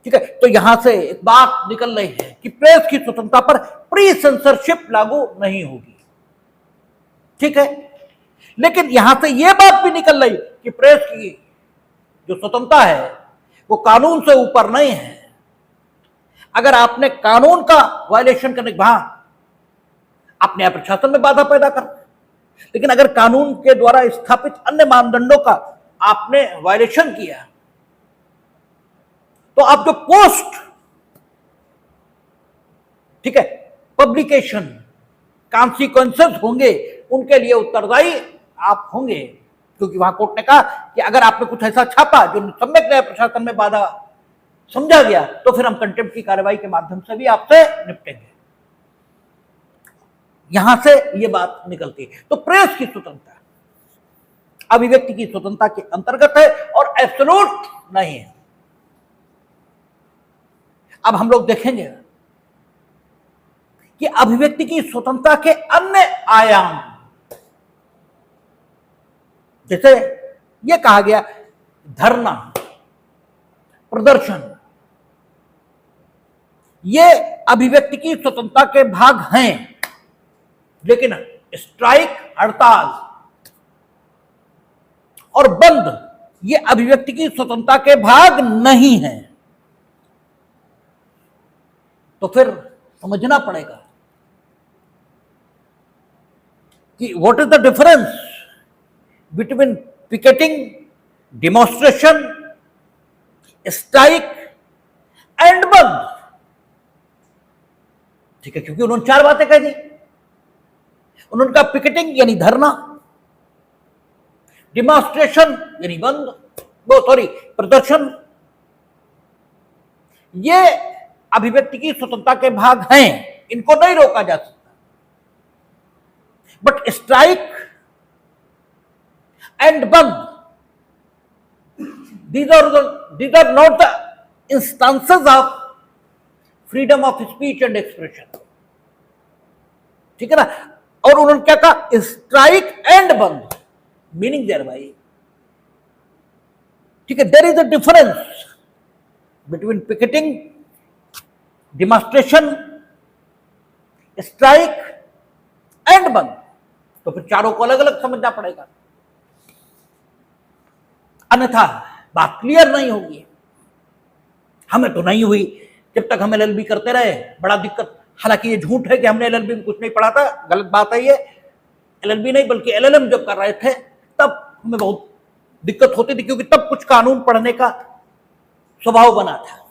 ठीक है, तो यहां से एक बात निकल रही है कि प्रेस की स्वतंत्रता पर प्री सेंसरशिप लागू नहीं होगी। ठीक है, लेकिन यहां से यह बात भी निकल रही कि प्रेस की जो स्वतंत्रता है वो कानून से ऊपर नहीं है। अगर आपने कानून का वायलेशन करने के बाद आप न्याय प्रशासन में बाधा पैदा कर, लेकिन अगर कानून के द्वारा स्थापित अन्य मानदंडों का आपने वायलेशन किया तो आप जो पोस्ट, ठीक है, पब्लिकेशन कॉन्सिक्वेंसेस होंगे उनके लिए उत्तरदायी आप होंगे। क्योंकि वहां कोर्ट ने कहा कि अगर आपने कुछ ऐसा छापा जो सम्यक न्याय प्रशासन में बाधा समझा गया तो फिर हम कंटेम्प्ट की कार्रवाई के माध्यम से भी आपसे निपटेंगे। यहां से ये बात निकलती है। तो प्रेस की स्वतंत्रता अभिव्यक्ति की स्वतंत्रता के अंतर्गत है और एब्सोल्यूट नहीं है। अब हम लोग देखेंगे कि अभिव्यक्ति की स्वतंत्रता के अन्य आयाम, जैसे यह कहा गया धरना, प्रदर्शन, ये अभिव्यक्ति की स्वतंत्रता के भाग हैं, लेकिन स्ट्राइक, हड़ताल और बंद ये अभिव्यक्ति की स्वतंत्रता के भाग नहीं हैं। तो फिर समझना पड़ेगा कि what is the difference between picketing, demonstration, strike and बंद। ठीक है, क्योंकि उन्होंने 4 बातें कह दी। उन्होंने कहा पिकेटिंग यानी धरना, डिमॉन्स्ट्रेशन यानी बंद, प्रदर्शन, ये अभिव्यक्ति की स्वतंत्रता के भाग हैं, इनको नहीं रोका जा सकता। बट स्ट्राइक एंड बंद, these are not the instances of freedom of speech and expression। ठीक है ना। और उन्होंने क्या कहा, strike and bandh, meaning there भाई, ठीक है, there is a difference between picketing, demonstration, strike and bandh. तो फिर चारों को अलग अलग समझना पड़ेगा, अन्यथा बात क्लियर नहीं होगी। हमें तो नहीं हुई जब तक हम एलएलबी करते रहे, बड़ा दिक्कत। हालांकि ये झूठ है कि हमने एलएलबी में कुछ नहीं पढ़ा था, गलत बात है ये। एलएलबी नहीं बल्कि एलएलएम जब कर रहे थे तब हमें बहुत दिक्कत होती थी, क्योंकि तब कुछ कानून पढ़ने का स्वभाव बना था,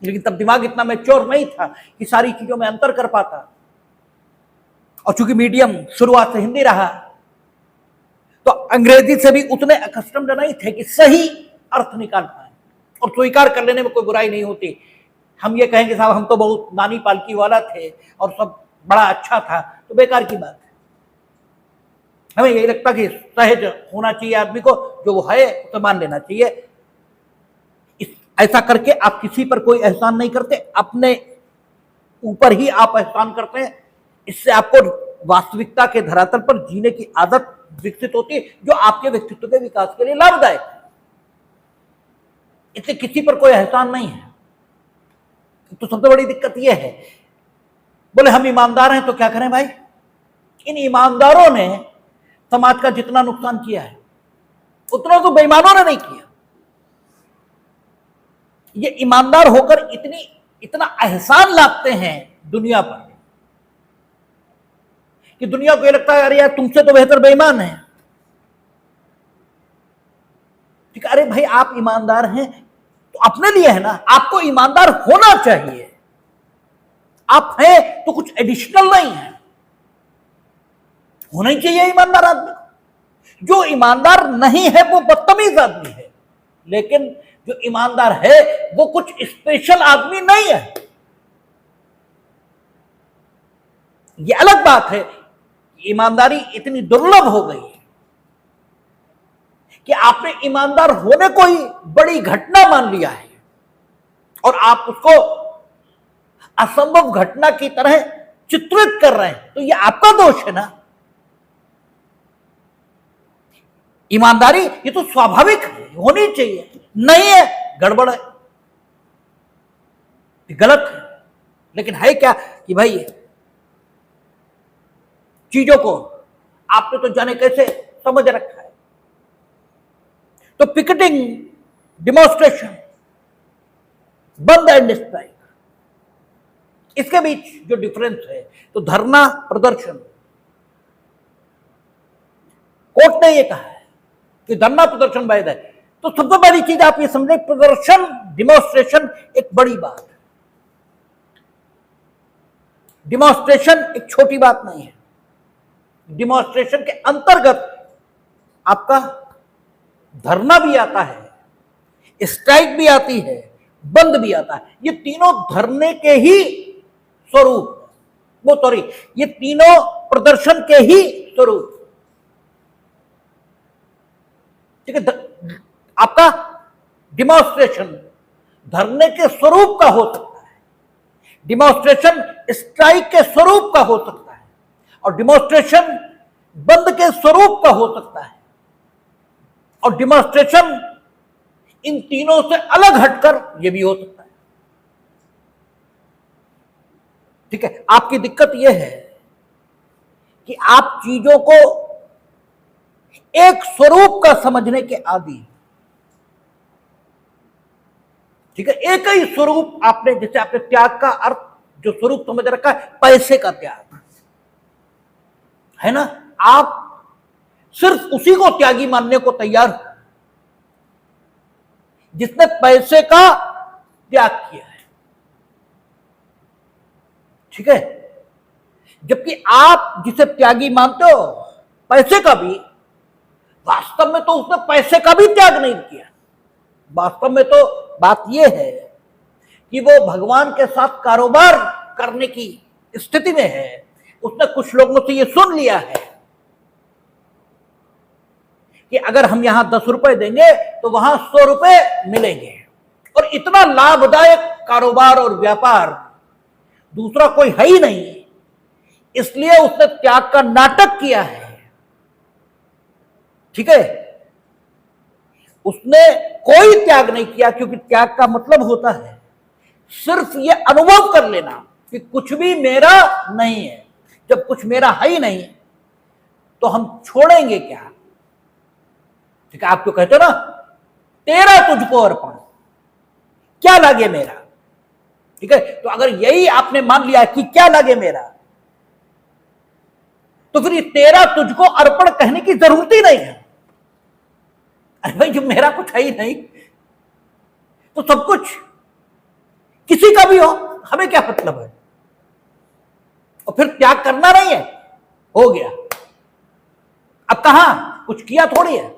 लेकिन तब दिमाग इतना मैच्योर नहीं था कि सारी चीजों में अंतर कर पाता। और चूंकि मीडियम शुरुआत से हिंदी रहा तो अंग्रेजी से भी उतने अकस्टम्ड नहीं थे कि सही अर्थ निकाल पाए। और स्वीकार कर लेने में कोई बुराई नहीं होती। हम ये कहेंगे साहब हम तो बहुत नानी पालकी वाला थे और सब बड़ा अच्छा था, तो बेकार की बात है। हमें यही लगता कि सहज होना चाहिए आदमी को, जो वो है उसे मान लेना चाहिए। ऐसा करके आप किसी पर कोई एहसान नहीं करते, अपने ऊपर ही आप एहसान करते हैं। इससे आपको वास्तविकता के धरातल पर जीने की आदत विकसित होती है, जो आपके व्यक्तित्व के विकास के लिए लाभदायक है। इससे किसी पर कोई एहसान नहीं है। तो सबसे बड़ी दिक्कत यह है, बोले हम ईमानदार हैं तो क्या करें भाई। इन ईमानदारों ने समाज का जितना नुकसान किया है उतना तो बेईमानों ने नहीं किया। ये ईमानदार होकर इतना एहसान लाते हैं दुनिया पर कि दुनिया को ये लगता है अरे यार तुमसे तो बेहतर बेईमान है। ठीक है, अरे भाई आप ईमानदार हैं तो अपने लिए है ना, आपको ईमानदार होना चाहिए। आप हैं तो कुछ एडिशनल नहीं है, होना ही चाहिए ईमानदार आदमी। जो ईमानदार नहीं है वो बदतमीज आदमी है, लेकिन जो ईमानदार है वो कुछ स्पेशल आदमी नहीं है। ये अलग बात है, ईमानदारी इतनी दुर्लभ हो गई है कि आपने ईमानदार होने को ही बड़ी घटना मान लिया है और आप उसको असंभव घटना की तरह चित्रित कर रहे हैं, तो ये आपका दोष है ना। ईमानदारी ये तो स्वाभाविक है, होनी चाहिए, नहीं है गड़बड़ है, गलत है। लेकिन है क्या कि भाई चीजों को आपने तो जाने कैसे समझ रखा है। तो पिकेटिंग, डिमॉन्स्ट्रेशन, बंद एंड स्ट्राइक, इसके बीच जो डिफरेंस है, तो धरना प्रदर्शन, कोर्ट ने ये कहा है कि धरना प्रदर्शन वैध है। तो सबसे बड़ी चीज आप ये समझे, प्रदर्शन, डिमॉन्स्ट्रेशन एक बड़ी बात है। डिमॉन्स्ट्रेशन एक छोटी बात नहीं है। डिमॉन्स्ट्रेशन के अंतर्गत आपका धरना भी आता है, स्ट्राइक भी आती है, बंद भी आता है। ये तीनों धरने के ही स्वरूप, वो सॉरी, ये तीनों प्रदर्शन के ही स्वरूप। ठीक है, आपका डिमॉन्स्ट्रेशन धरने के स्वरूप का हो सकता है, डिमॉन्स्ट्रेशन स्ट्राइक के स्वरूप का हो सकता है, और डिमॉन्स्ट्रेशन बंद के स्वरूप का हो सकता है, और डिमॉन्स्ट्रेशन इन तीनों से अलग हटकर यह भी हो सकता है। ठीक है, आपकी दिक्कत यह है कि आप चीजों को एक स्वरूप का समझने के आदी। ठीक है, एक ही स्वरूप आपने, जैसे आपने त्याग का अर्थ जो स्वरूप समझ रखा है, पैसे का त्याग है ना, आप सिर्फ उसी को त्यागी मानने को तैयार हो जिसने पैसे का त्याग किया है। ठीक है, जबकि आप जिसे त्यागी मानते हो पैसे का भी, वास्तव में तो उसने पैसे का भी त्याग नहीं किया। वास्तव में तो बात यह है कि वो भगवान के साथ कारोबार करने की स्थिति में है। उसने कुछ लोगों से ये सुन लिया है कि अगर हम यहां 10 रुपए देंगे तो वहां 100 रुपए मिलेंगे, और इतना लाभदायक कारोबार और व्यापार दूसरा कोई है ही नहीं, इसलिए उसने त्याग का नाटक किया है। ठीक है, उसने कोई त्याग नहीं किया, क्योंकि त्याग का मतलब होता है सिर्फ यह अनुभव कर लेना कि कुछ भी मेरा नहीं है। जब कुछ मेरा है ही नहीं तो हम छोड़ेंगे क्या। ठीक है, आप तो कहते हो ना, तेरा तुझको अर्पण, क्या लगे मेरा। ठीक है, तो अगर यही आपने मान लिया कि क्या लगे मेरा, तो फिर ये तेरा तुझको अर्पण कहने की जरूरत ही नहीं है। अरे भाई, जब मेरा कुछ है ही नहीं तो सब कुछ किसी का भी हो, हमें क्या मतलब है। और फिर त्याग करना नहीं है, हो गया। अब कहां कुछ किया थोड़ी है,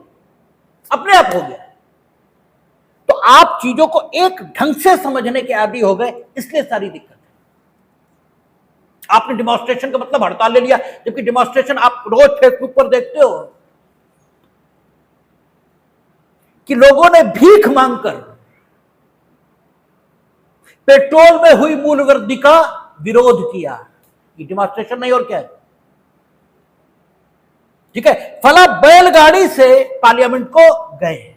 अपने आप हो गया। तो आप चीजों को एक ढंग से समझने के आदी हो गए, इसलिए सारी दिक्कत है। आपने डिमॉन्स्ट्रेशन का मतलब हड़ताल ले लिया, जबकि डिमॉन्स्ट्रेशन आप रोज फेसबुक पर देखते हो कि लोगों ने भीख मांगकर पेट्रोल में हुई मूल्य वृद्धि का विरोध किया। ये डिमॉन्स्ट्रेशन नहीं और क्या है। ठीक है, फला बैलगाड़ी से पार्लियामेंट को गए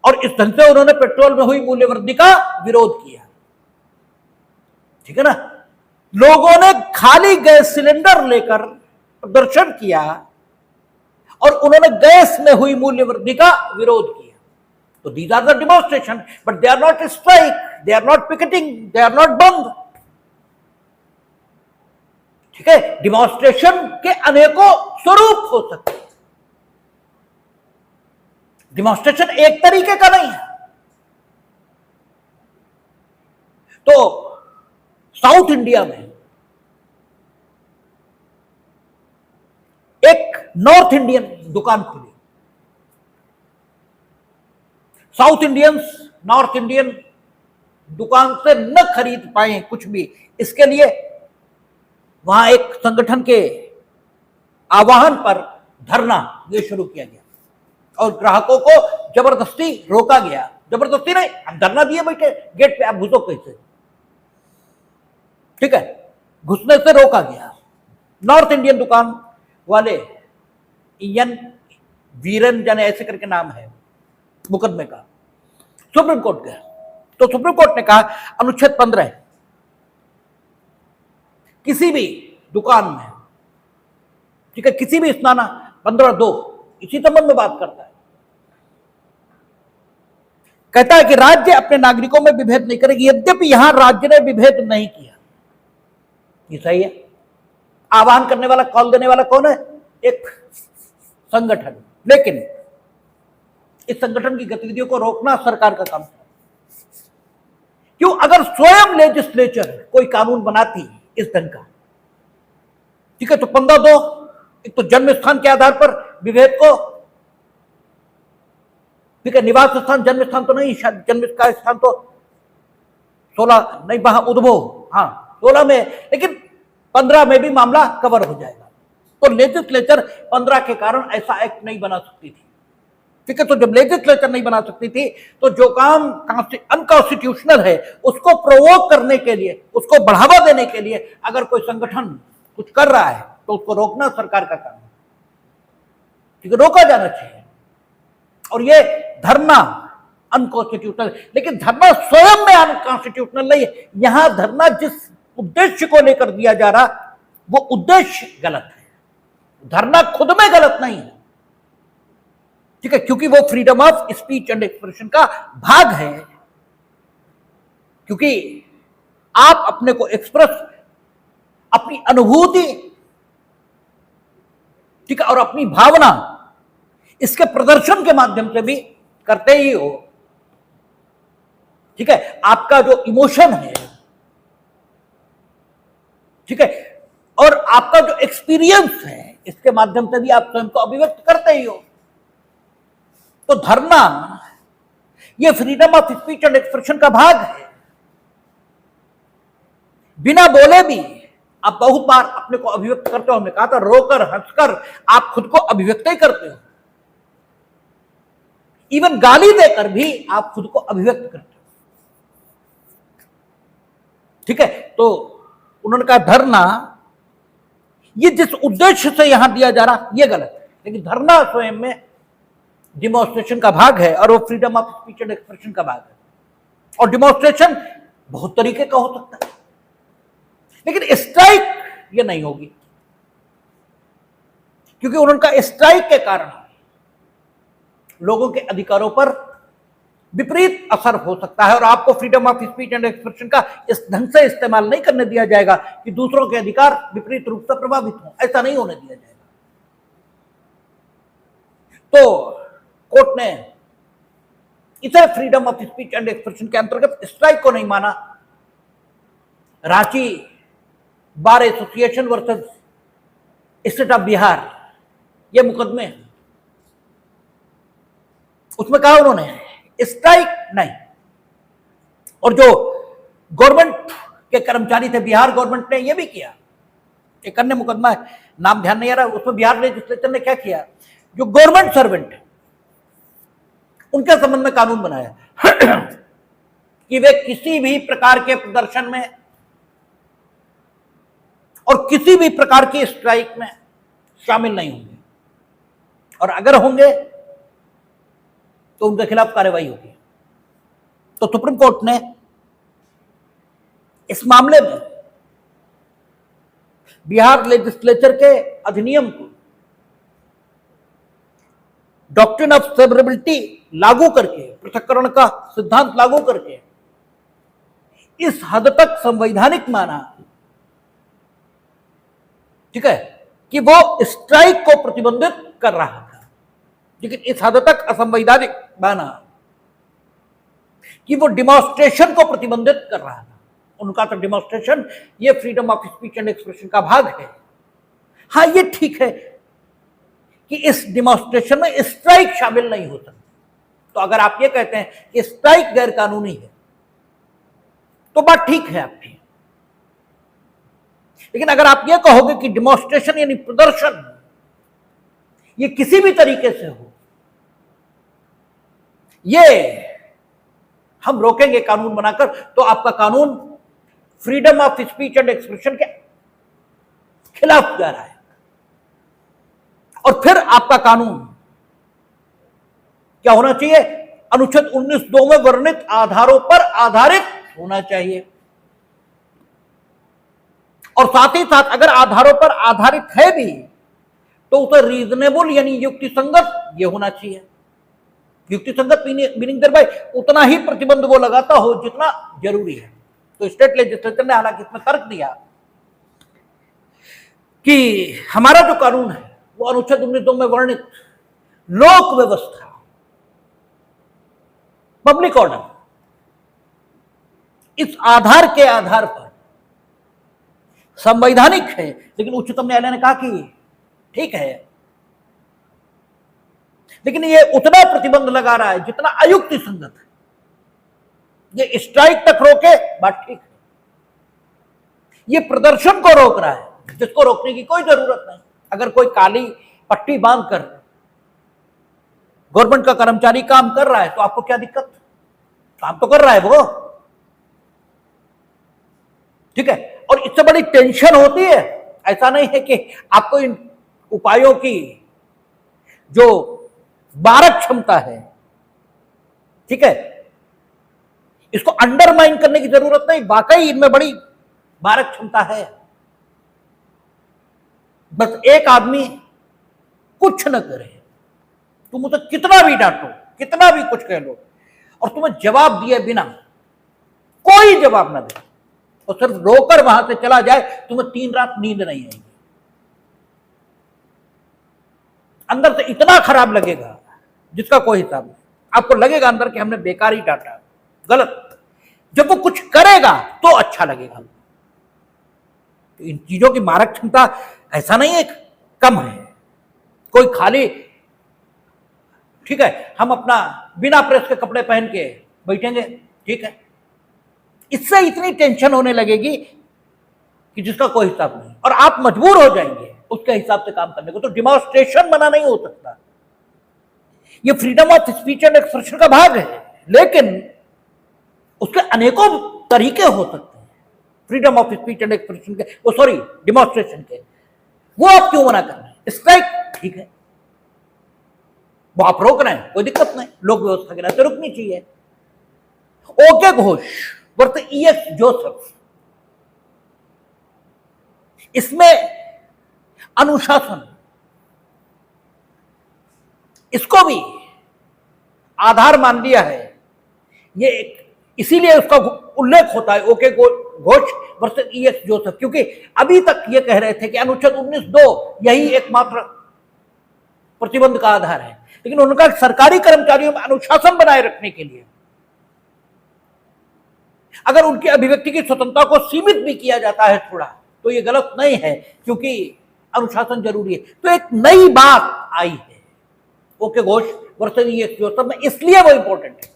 और इस ढंग से उन्होंने पेट्रोल में हुई मूल्य वृद्धि का विरोध किया। ठीक है ना, लोगों ने खाली गैस सिलेंडर लेकर प्रदर्शन किया और उन्होंने गैस में हुई मूल्य वृद्धि का विरोध किया। तो these are the demonstration, but they are not strike, they are not picketing, they are not bandh. ठीक है, डिमॉन्स्ट्रेशन के अनेकों स्वरूप हो सकते हैं। डिमॉन्स्ट्रेशन एक तरीके का नहीं है। तो साउथ इंडिया में एक नॉर्थ इंडियन दुकान खुली। साउथ इंडियंस नॉर्थ इंडियन दुकान से न खरीद पाए कुछ भी, इसके लिए वहां एक संगठन के आह्वान पर धरना ये शुरू किया गया और ग्राहकों को जबरदस्ती रोका गया। जबरदस्ती नहीं, हम धरना दिए बैठे गेट पे, आप घुसो कैसे, ठीक है, घुसने से रोका गया। नॉर्थ इंडियन दुकान वाले एन वीरन जाने ऐसे करके नाम है मुकदमे का, सुप्रीम कोर्ट गया। तो सुप्रीम कोर्ट ने कहा अनुच्छेद 15 किसी भी दुकान में, ठीक है, किसी भी स्नाना 15(2) इसी संबंध में बात करता है। कहता है कि राज्य अपने नागरिकों में विभेद नहीं करेगी, यद्यपि यहां राज्य ने विभेद नहीं किया। ये सही है। आह्वान करने वाला, कॉल देने वाला कौन है? एक संगठन। लेकिन इस संगठन की गतिविधियों को रोकना सरकार का काम है। क्यों? अगर स्वयं लेजिस्लेचर कोई कानून बनाती इस ढंग का, ठीक है, तो 15(2) एक तो जन्म स्थान के आधार पर विभेद को, ठीक है, निवास स्थान, जन्म स्थान तो नहीं, जन्म का स्थान तो 16 नहीं, वहां उद्भव, हाँ 16 में, लेकिन 15 में भी मामला कवर हो जाएगा। तो लेजिस्लेचर 15 के कारण ऐसा एक्ट नहीं बना सकती थी, ठीक है। तो जब लेजिस्लेचर नहीं बना सकती थी, तो जो काम अनकॉन्स्टिट्यूशनल है उसको प्रोवोक करने के लिए, उसको बढ़ावा देने के लिए अगर कोई संगठन कुछ कर रहा है तो उसको रोकना सरकार का काम है, ठीक है, रोका जाना चाहिए। और ये धरना अनकॉन्स्टिट्यूशनल, लेकिन धरना स्वयं में अनकॉन्स्टिट्यूशनल नहीं है। यहां धरना जिस उद्देश्य को लेकर दिया जा रहा वो उद्देश्य गलत है, धरना खुद में गलत नहीं है, ठीक है, क्योंकि वो freedom of speech and expression का भाग है। क्योंकि आप अपने को एक्सप्रेस, अपनी अनुभूति, ठीक है, और अपनी भावना इसके प्रदर्शन के माध्यम से भी करते ही हो, ठीक है, आपका जो इमोशन है, ठीक है, और आपका जो एक्सपीरियंस है, इसके माध्यम से भी आप स्वयं को अभिव्यक्त करते ही हो। तो धरना ये freedom of speech and expression का भाग है। बिना बोले भी आप बहुत बार अपने को अभिव्यक्त करते हो। हमने कहा था रोकर हंसकर आप खुद को अभिव्यक्त ही करते हो, इवन गाली देकर भी आप खुद को अभिव्यक्त करते हो, ठीक है। तो उन्होंने कहा धरना ये जिस उद्देश्य से यहां दिया जा रहा ये गलत है, लेकिन धरना स्वयं में डिमॉन्स्ट्रेशन का भाग है और वो freedom of speech and expression का भाग है। और डिमॉन्स्ट्रेशन बहुत तरीके का हो सकता है, लेकिन स्ट्राइक ये नहीं होगी, क्योंकि उनका स्ट्राइक के कारण लोगों के अधिकारों पर विपरीत असर हो सकता है और आपको freedom of speech and expression का इस ढंग से इस्तेमाल नहीं करने दिया जाएगा कि दूसरों के अधिकार विपरीत रूप से प्रभावित हों, ऐसा नहीं होने दिया जाएगा। तो कोर्ट ने इसे freedom of speech and expression के अंतर्गत स्ट्राइक को नहीं माना। Ranchi bar association versus state of Bihar ये मुकदमे हैं, उसमें कहा उन्होंने स्ट्राइक नहीं। और जो गवर्नमेंट के कर्मचारी थे, बिहार गवर्नमेंट ने यह भी किया। एक अन्य मुकदमा है, नाम ध्यान नहीं आ रहा, उसमें बिहार लेजिस्लेचर ने क्या किया, जो गवर्नमेंट सर्वेंट है उनके संबंध में कानून बनाया कि वे किसी भी प्रकार के प्रदर्शन में और किसी भी प्रकार की स्ट्राइक में शामिल नहीं होंगे, और अगर होंगे तो उनके खिलाफ कार्रवाई होगी। तो सुप्रीम कोर्ट ने इस मामले में बिहार लेजिस्लेचर के अधिनियम को डॉक्ट्रिन ऑफ सेवरेबिलिटी लागू करके, पृथक्करण का सिद्धांत लागू करके इस हद तक संवैधानिक माना, ठीक है, कि वो स्ट्राइक को प्रतिबंधित कर रहा था, लेकिन इस हद तक असंवैधानिक माना कि वो डिमॉन्स्ट्रेशन को प्रतिबंधित कर रहा था। उनका तो डिमॉन्स्ट्रेशन ये freedom of speech and expression का भाग है। हाँ, ये ठीक है कि इस डिमॉन्स्ट्रेशन में स्ट्राइक शामिल नहीं हो सकती। तो अगर आप ये कहते हैं कि स्ट्राइक गैर कानूनी है तो बात ठीक है आपकी। लेकिन अगर आप ये कहोगे कि डिमॉन्स्ट्रेशन यानी प्रदर्शन ये किसी भी तरीके से हो, ये हम रोकेंगे कानून बनाकर, तो आपका कानून freedom of speech and expression के खिलाफ जा रहा है। और फिर आपका कानून क्या होना चाहिए? अनुच्छेद 19(2) में वर्णित आधारों पर आधारित होना चाहिए। और साथ ही साथ अगर आधारों पर आधारित है भी तो उसे रीजनेबल यानी युक्तिसंगत ये होना चाहिए। युक्तिसंगत मीनिंग देयर बाय उतना ही प्रतिबंध वो लगाता हो जितना जरूरी है। तो स्टेट लेजिस्लेचर ने हालांकि इसमें तर्क दिया कि हमारा जो कानून है वो अनुच्छेद 19(2) में वर्णित लोक व्यवस्था, पब्लिक ऑर्डर, इस आधार के आधार पर संवैधानिक है। लेकिन उच्चतम न्यायालय ने कहा कि ठीक है, लेकिन ये उतना प्रतिबंध लगा रहा है जितना अयुक्ति संगत है। ये स्ट्राइक तक रोके, बात ठीक है। ये प्रदर्शन को रोक रहा है जिसको रोकने की कोई जरूरत नहीं। अगर कोई काली पट्टी बांधकर गवर्नमेंट का कर्मचारी काम कर रहा है तो आपको क्या दिक्कत? काम तो कर रहा है वो, ठीक है। और इससे बड़ी टेंशन होती है। ऐसा नहीं है कि आपको इन उपायों की जो बारक क्षमता है, ठीक है, इसको अंडरमाइन करने की जरूरत नहीं। वाकई इनमें बड़ी बारक क्षमता है। बस एक आदमी कुछ न करे, तुम उसे कितना भी डांटो, कितना भी कुछ कह लो, और तुम्हें जवाब दिए बिना, कोई जवाब ना दे, और सिर्फ रोकर वहां से चला जाए, तुम्हें 3 रात नींद नहीं आएगी। अंदर से इतना खराब लगेगा जिसका कोई हिसाब नहीं। आपको लगेगा अंदर कि हमने बेकार ही डांटा, गलत। जब वो कुछ करेगा तो अच्छा लगेगा। तो इन चीजों की मारक क्षमता ऐसा नहीं है कम है। कोई खाली, ठीक है, हम अपना बिना प्रेस के कपड़े पहन के बैठेंगे, ठीक है, इससे इतनी टेंशन होने लगेगी कि जिसका कोई हिसाब नहीं, और आप मजबूर हो जाएंगे उसके हिसाब से काम करने को। तो डिमॉन्स्ट्रेशन मना नहीं हो सकता। ये freedom of speech and expression का भाग है, लेकिन उसके अनेकों तरीके हो सकते हैं। Freedom of speech and expression के, वो सॉरी डिमॉन्स्ट्रेशन के, वो आप क्यों मना कर रहे हैं? स्ट्राइक ठीक है, वो आप रोक रहे हैं, कोई दिक्कत नहीं, लोक व्यवस्था के नाते रुकनी चाहिए। Okay Ghosh versus EX Joseph, इसमें अनुशासन, इसको भी आधार मान लिया है। ये इसीलिए उसका उल्लेख होता है okay Ghosh versus EX Joseph, क्योंकि अभी तक ये कह रहे थे कि अनुच्छेद 19(2) यही एकमात्र प्रतिबंध का आधार है। लेकिन उनका सरकारी कर्मचारियों में अनुशासन बनाए रखने के लिए अगर उनकी अभिव्यक्ति की स्वतंत्रता को सीमित भी किया जाता है थोड़ा, तो ये गलत नहीं है, क्योंकि अनुशासन जरूरी है। तो एक नई बात आई है okay Ghosh versus EX Joseph में, इसलिए वो इंपॉर्टेंट है।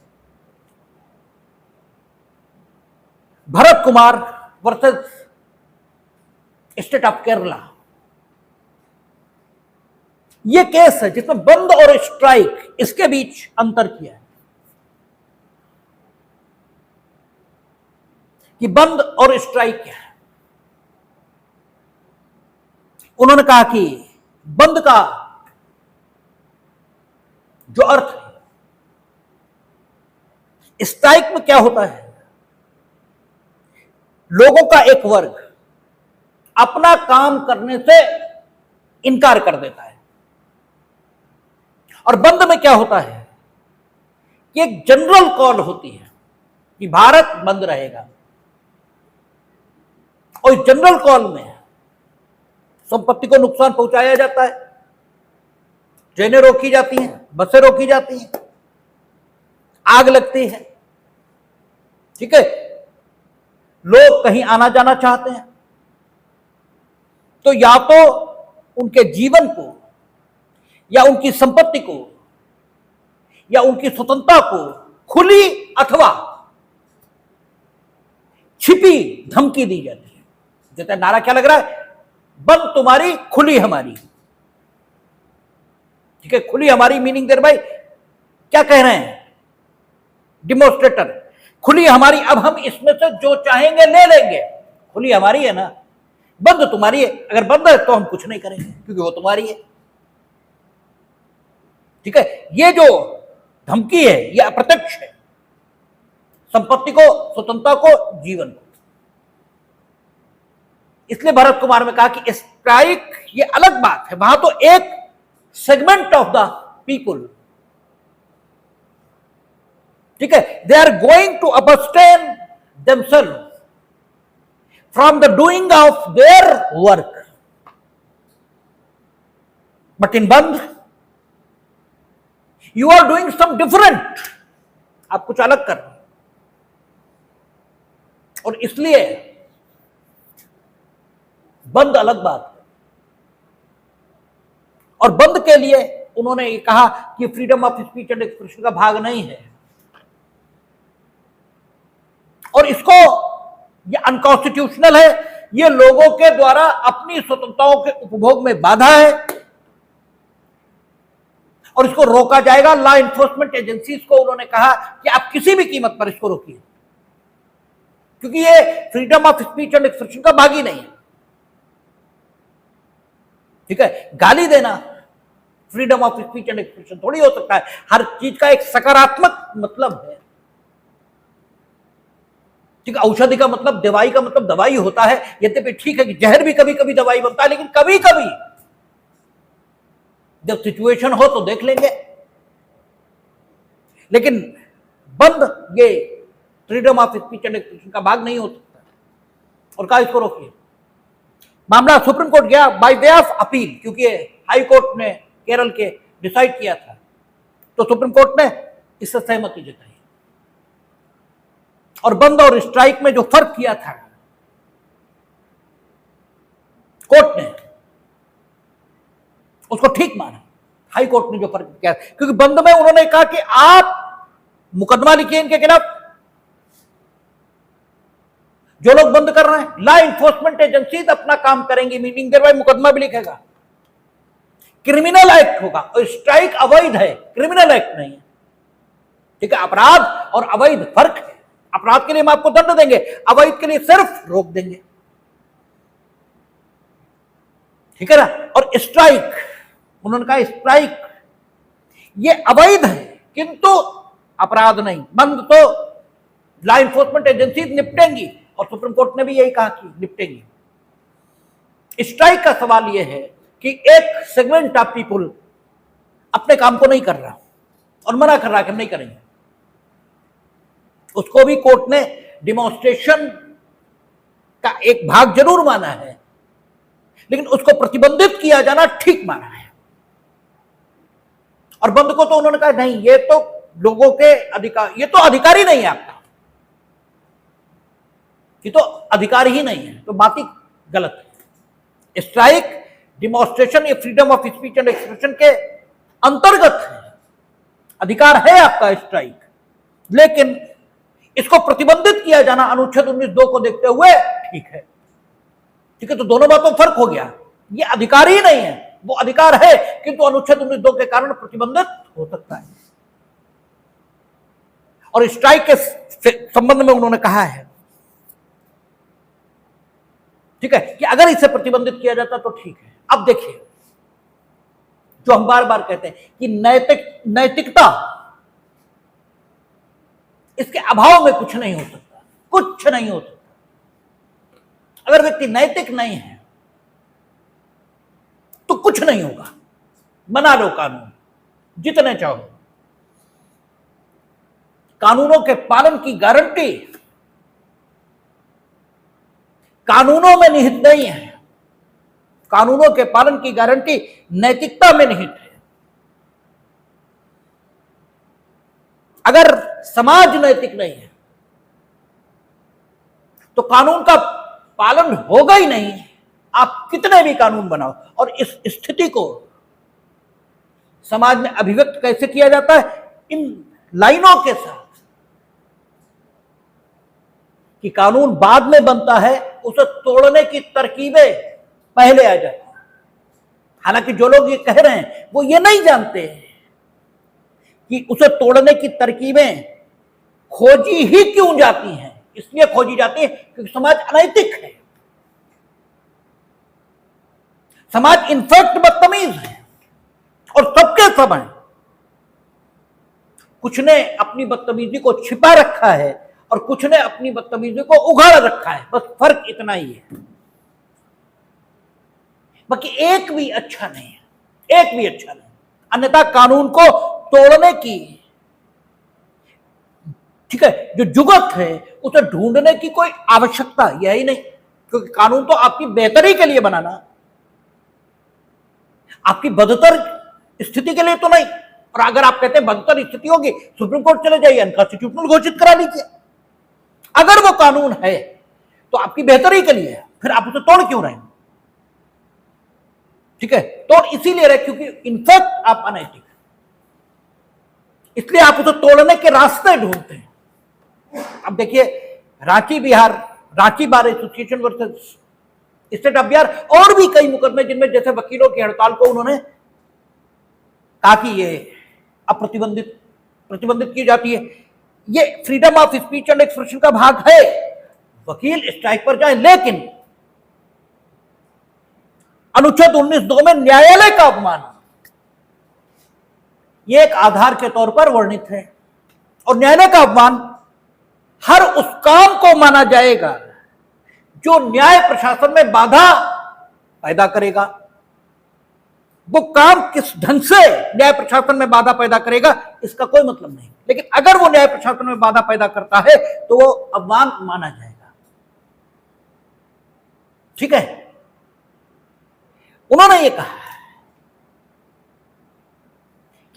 Bharat Kumar versus state of Kerala, ये केस है जिसमें बंद और स्ट्राइक, इसके बीच अंतर किया है कि बंद और स्ट्राइक क्या है। उन्होंने कहा कि बंद का जो अर्थ है, स्ट्राइक में क्या होता है, लोगों का एक वर्ग अपना काम करने से इनकार कर देता है। और बंद में क्या होता है कि एक जनरल कॉल होती है कि भारत बंद रहेगा, और इस जनरल कॉल में संपत्ति को नुकसान पहुंचाया जाता है, ट्रेनें रोकी जाती हैं, बसें रोकी जाती हैं, आग लगती है, ठीक है, लोग कहीं आना जाना चाहते हैं तो या तो उनके जीवन को या उनकी संपत्ति को या उनकी स्वतंत्रता को खुली अथवा छिपी धमकी दी जाती है। जैसे नारा क्या लग रहा है, बंद तुम्हारी खुली हमारी। ठीक है, खुली हमारी मीनिंग देर भाई क्या कह रहे हैं डिमोन्स्ट्रेटर, खुली हमारी, अब हम इसमें से जो चाहेंगे ले लेंगे। खुली हमारी है ना, बंद तुम्हारी है। अगर बंद है तो हम कुछ नहीं करेंगे क्योंकि वो तुम्हारी है। ठीक है, ये जो धमकी है ये अप्रत्यक्ष है, संपत्ति को, स्वतंत्रता को, जीवन को। इसलिए भरत कुमार ने कहा कि स्ट्राइक ये अलग बात है, वहां तो एक सेगमेंट ऑफ द पीपुल, ठीक है, they are going to abstain themselves from the doing of their work. But in Bandh, you are doing some different, आप कुछ अलग कर रहे हो। और इसलिए बंद अलग बात है। और बंद के लिए उन्होंने ये कहा कि freedom of speech and expression का भाग नहीं है, और इसको ये अनकॉन्स्टिट्यूशनल है, ये लोगों के द्वारा अपनी स्वतंत्रताओं के उपभोग में बाधा है और इसको रोका जाएगा। लॉ एनफोर्समेंट एजेंसीज को उन्होंने कहा कि आप किसी भी कीमत पर इसको रोकिए, क्योंकि ये freedom of speech and expression का भाग ही नहीं है। ठीक है, गाली देना freedom of speech and expression थोड़ी हो सकता है। हर चीज का एक सकारात्मक मतलब है। ठीक है, औषधि का मतलब, दवाई का मतलब दवाई होता है। यद्यपि ठीक है कि जहर भी कभी कभी दवाई बनता है, लेकिन कभी कभी जब सिचुएशन हो तो देख लेंगे। लेकिन बंद ये freedom of speech and expression का भाग नहीं हो सकता, और कहा इसको रोकिए। मामला सुप्रीम कोर्ट गया बाय वे ऑफ अपील, क्योंकि हाई कोर्ट ने केरल के डिसाइड किया था, तो सुप्रीम कोर्ट ने इससे सहमति जताई। और बंद और स्ट्राइक में जो फर्क किया था कोर्ट ने, उसको ठीक माना हाई कोर्ट ने जो फर्क किया। क्योंकि बंद में उन्होंने कहा कि आप मुकदमा लिखिए इनके खिलाफ, जो लोग बंद कर रहे हैं। लॉ एनफोर्समेंट एजेंसीज अपना काम करेंगी, मीनिंग देर भाई मुकदमा भी लिखेगा, क्रिमिनल एक्ट होगा। और स्ट्राइक अवैध है, क्रिमिनल एक्ट नहीं है। ठीक है, अपराध और अवैध फर्क है। अपराध के लिए हम आपको दंड देंगे, अवैध के लिए सिर्फ रोक देंगे। ठीक है ना। और स्ट्राइक, उन्होंने कहा स्ट्राइक ये अवैध है किंतु अपराध नहीं। बंद तो लॉ एनफोर्समेंट एजेंसी निपटेंगी, और सुप्रीम कोर्ट ने भी यही कहा कि निपटेंगी। स्ट्राइक का सवाल यह है कि एक सेगमेंट ऑफ पीपुल अपने काम को नहीं कर रहा और मना कर रहा कि हम नहीं करेंगे। उसको भी कोर्ट ने डिमॉन्स्ट्रेशन का एक भाग जरूर माना है, लेकिन उसको प्रतिबंधित किया जाना ठीक माना है। और बंद को तो उन्होंने कहा नहीं, ये तो लोगों के अधिकार, ये तो अधिकार ही नहीं है आपका, ये तो अधिकार ही नहीं है, तो बात ही गलत है। स्ट्राइक, डिमॉन्स्ट्रेशन ये freedom of speech and expression के अंतर्गत है, अधिकार है आपका स्ट्राइक, लेकिन इसको प्रतिबंधित किया जाना अनुच्छेद 19(2) को देखते हुए ठीक है। ठीक है, तो दोनों बातों में फर्क हो गया। ये अधिकार ही नहीं है, वो अधिकार है किंतु अनुच्छेद 19(2) के कारण प्रतिबंधित हो सकता है। और स्ट्राइक के संबंध में उन्होंने कहा है, ठीक है, कि अगर इसे प्रतिबंधित किया जाता तो ठीक है। अब देखिए, जो हम बार बार कहते हैं कि नैतिकता, इसके अभाव में कुछ नहीं हो सकता, कुछ नहीं हो सकता। अगर व्यक्ति नैतिक नहीं है तो कुछ नहीं होगा। बना लो कानून जितने चाहो, कानूनों के पालन की गारंटी कानूनों में निहित नहीं है, कानूनों के पालन की गारंटी नैतिकता में निहित है। अगर समाज नैतिक नहीं है तो कानून का पालन होगा ही नहीं, आप कितने भी कानून बनाओ। और इस स्थिति को समाज में अभिव्यक्त कैसे किया जाता है? इन लाइनों के साथ कि कानून बाद में बनता है, उसे तोड़ने की तरकीबें पहले आ जाती हैं। हालांकि जो लोग ये कह रहे हैं वो ये नहीं जानते कि उसे तोड़ने की तरकीबें खोजी ही क्यों जाती हैं। इसलिए खोजी जाती है क्योंकि समाज अनैतिक है, समाज इनफैक्ट बदतमीज है, और सबके सब हैं। कुछ ने अपनी बदतमीजी को छिपा रखा है और कुछ ने अपनी बदतमीजी को उघाड़ रखा है, बस फर्क इतना ही है। बाकी एक भी अच्छा नहीं है, एक भी अच्छा नहीं। अन्यथा कानून को तोड़ने की, ठीक है, जो जुगत है उसे ढूंढने की कोई आवश्यकता यही नहीं, क्योंकि कानून तो आपकी बेहतरी के लिए बनाना, आपकी बदतर स्थिति के लिए तो नहीं। और अगर आप कहते हैं बदतर स्थिति होगी, सुप्रीम कोर्ट चले जाइए, अनकॉन्स्टिट्यूशनल घोषित करा लीजिए। अगर वो कानून है तो आपकी बेहतरी के लिए है, फिर आप उसे तोड़ क्यों रहे हैं? ठीक है, तोड़ इसीलिए रहे क्योंकि इनफैक्ट आप अनैतिक हैं, इसलिए आप उसे तोड़ने के रास्ते ढूंढते हैं। अब देखिए, Ranchi Bihar, Ranchi bar association versus state of Bihar, और भी कई मुकदमे जिनमें जैसे वकीलों की हड़ताल को उन्होंने कहा कि ये प्रतिबंधित की जाती है। ये freedom of speech and expression का भाग है, वकील स्ट्राइक पर जाए, लेकिन अनुच्छेद 19(2) में न्यायालय का अपमान ये एक आधार के तौर पर वर्णित है, और न्यायालय का अपमान हर उस काम को माना जाएगा जो न्याय प्रशासन में बाधा पैदा करेगा। वो काम किस ढंग से न्याय प्रशासन में बाधा पैदा करेगा इसका कोई मतलब नहीं, लेकिन अगर वो न्याय प्रशासन में बाधा पैदा करता है तो वो अपमान माना जाएगा। ठीक है, उन्होंने ये कहा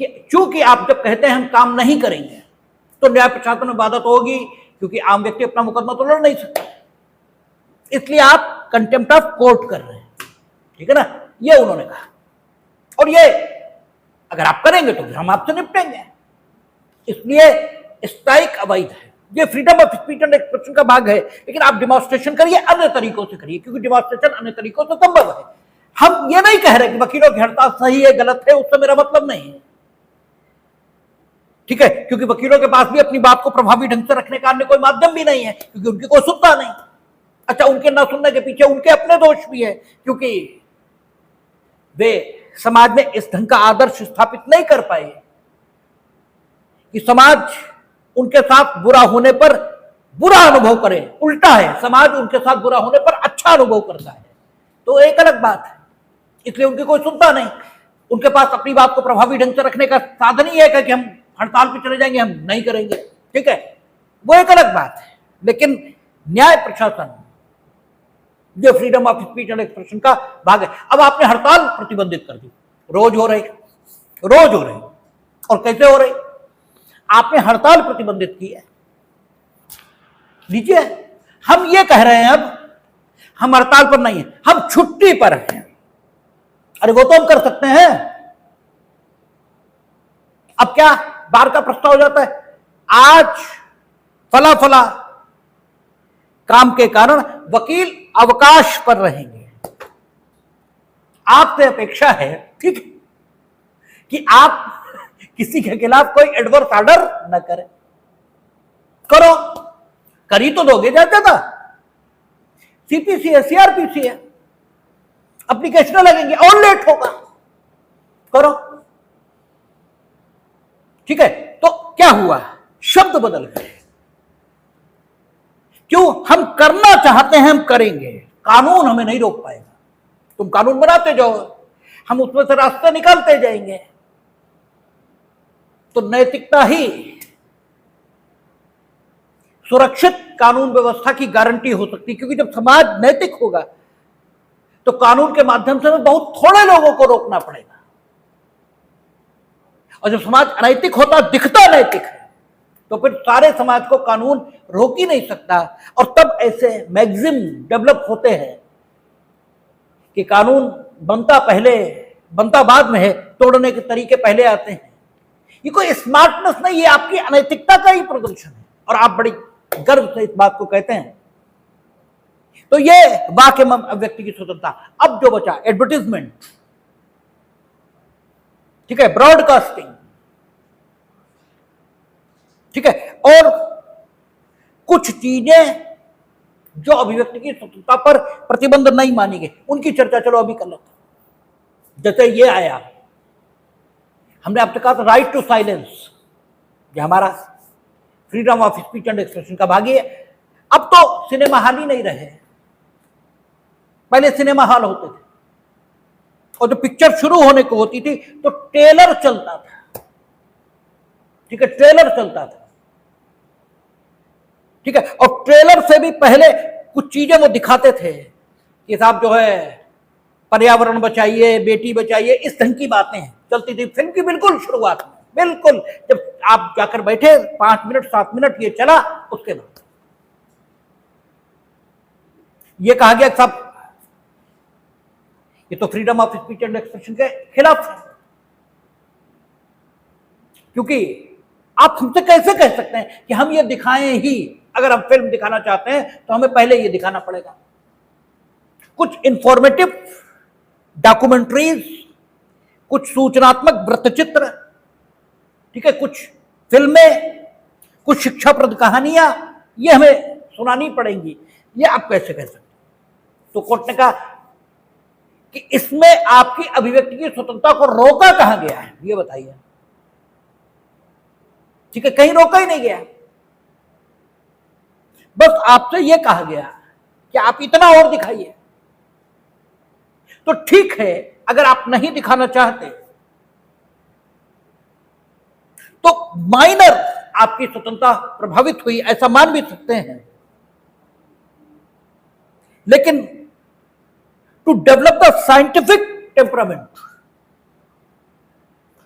कि चूंकि आप जब कहते हैं हम काम नहीं करेंगे तो न्याय प्रशासन में बाधा तो होगी, क्योंकि आम व्यक्ति अपना मुकदमा तो लड़ नहीं सकता, इसलिए आप कंटेम्प्ट ऑफ कोर्ट कर रहे हैं। ठीक है ना, ये उन्होंने कहा। और ये अगर आप करेंगे तो फिर हम आपसे निपटेंगे, इसलिए स्ट्राइक अवैध है। ये freedom of speech and expression का भाग है, लेकिन आप डिमॉन्स्ट्रेशन करिए अन्य तरीकों से करिए, क्योंकि डिमॉन्स्ट्रेशन अन्य तरीकों से संभव है। हम ये नहीं कह रहे कि वकीलों की हड़ताल सही है गलत है, उससे मेरा मतलब नहीं है। ठीक है, क्योंकि वकीलों के पास भी अपनी बात को प्रभावी ढंग से रखने का अन्य कोई माध्यम भी नहीं है, क्योंकि उनकी कोई सुनता नहीं। अच्छा, उनके न सुनने के पीछे उनके अपने दोष भी है, क्योंकि वे समाज में इस ढंग का आदर्श स्थापित नहीं कर पाए कि समाज उनके साथ बुरा होने पर बुरा अनुभव करे। उल्टा है, समाज उनके साथ बुरा होने पर अच्छा अनुभव करता है, तो एक अलग बात है। इसलिए उनकी कोई सुनता नहीं, उनके पास अपनी बात को प्रभावी ढंग से रखने का साधन ही है कि हम हड़ताल पे चले जाएंगे, हम नहीं करेंगे। ठीक है, वो एक अलग बात है। लेकिन न्याय प्रशासन जो freedom of speech and expression का भाग है, अब आपने हड़ताल प्रतिबंधित कर दी, रोज हो रही, और कैसे हो रही? आपने हड़ताल प्रतिबंधित की है। लीजिए, हम ये कह रहे हैं अब हम हड़ताल पर नहीं है, हम छुट्टी पर हैं। अरे वो तो हम कर सकते हैं। अब क्या बार का प्रस्ताव हो जाता है, आज फला फला काम के कारण वकील अवकाश पर रहेंगे। आपसे अपेक्षा है, ठीक, कि आप किसी के खिलाफ कोई एडवर्स ऑर्डर न करें। करो, करी तो दोगे ज्यादा। सीपीसी है, सीआरपीसी है, एप्लीकेशन लगेंगे और लेट होगा। करो। ठीक है, तो क्या हुआ? शब्द बदल गए। क्यों? हम करना चाहते हैं, हम करेंगे, कानून हमें नहीं रोक पाएगा। तुम कानून बनाते जाओ, हम उसमें से रास्ते निकालते जाएंगे। तो नैतिकता ही सुरक्षित कानून व्यवस्था की गारंटी हो सकती है, क्योंकि जब समाज नैतिक होगा तो कानून के माध्यम से बहुत थोड़े लोगों को रोकना पड़ेगा, और जब समाज अनैतिक होता, दिखता नैतिक है, तो फिर सारे समाज को कानून रोक ही नहीं सकता। और तब ऐसे मैगजिम डेवलप होते हैं कि कानून बनता बाद में है, तोड़ने के तरीके पहले आते हैं। ये कोई स्मार्टनेस नहीं, ये आपकी अनैतिकता का ही प्रदर्शन है, और आप बड़ी गर्व से इस बात को कहते हैं। तो ये वाक्य में अभिव्यक्ति की स्वतंत्रता। अब जो बचा एडवर्टीजमेंट, ठीक है, ब्रॉडकास्टिंग, ठीक है, और कुछ चीजें जो अभिव्यक्ति की स्वतंत्रता पर प्रतिबंध नहीं मानी गई, उनकी चर्चा चलो अभी कर लेते हैं। जैसे ये आया, हमने आपसे कहा था राइट टू साइलेंस, ये हमारा freedom of speech and expression का भाग है। अब तो सिनेमा हॉल ही नहीं रहे, पहले सिनेमा हॉल होते थे, और जो पिक्चर शुरू होने को होती थी तो ट्रेलर चलता था, ठीक है, ट्रेलर चलता था, ठीक है, और ट्रेलर से भी पहले कुछ चीजें वो दिखाते थे कि साहब जो है पर्यावरण बचाइए, बेटी बचाइए, इस ढंग की बातें चलती थी फिल्म की बिल्कुल शुरुआत में। बिल्कुल जब आप जाकर बैठे 5 मिनट 7 मिनट ये चला, उसके बाद ये कहा गया साहब ये तो freedom of speech and expression के खिलाफ है, क्योंकि आप हमसे कैसे कह सकते हैं कि हम ये दिखाएं ही, अगर हम फिल्म दिखाना चाहते हैं तो हमें पहले ये दिखाना पड़ेगा। कुछ इंफॉर्मेटिव डॉक्यूमेंट्रीज, कुछ सूचनात्मक वृत्तचित्र, ठीक है, कुछ फिल्में, कुछ शिक्षाप्रद कहानियां, ये हमें सुनानी पड़ेंगी। ये आप कैसे कह सकते हैं? तो कोर्ट ने कहा कि इसमें आपकी अभिव्यक्ति की स्वतंत्रता को रोका कहां गया है, ये बताइए। ठीक है, कहीं रोका ही नहीं गया, बस आपसे यह कहा गया कि आप इतना और दिखाइए। तो ठीक है, अगर आप नहीं दिखाना चाहते तो माइनर आपकी स्वतंत्रता प्रभावित हुई, ऐसा मान भी सकते हैं, लेकिन to develop the scientific temperament,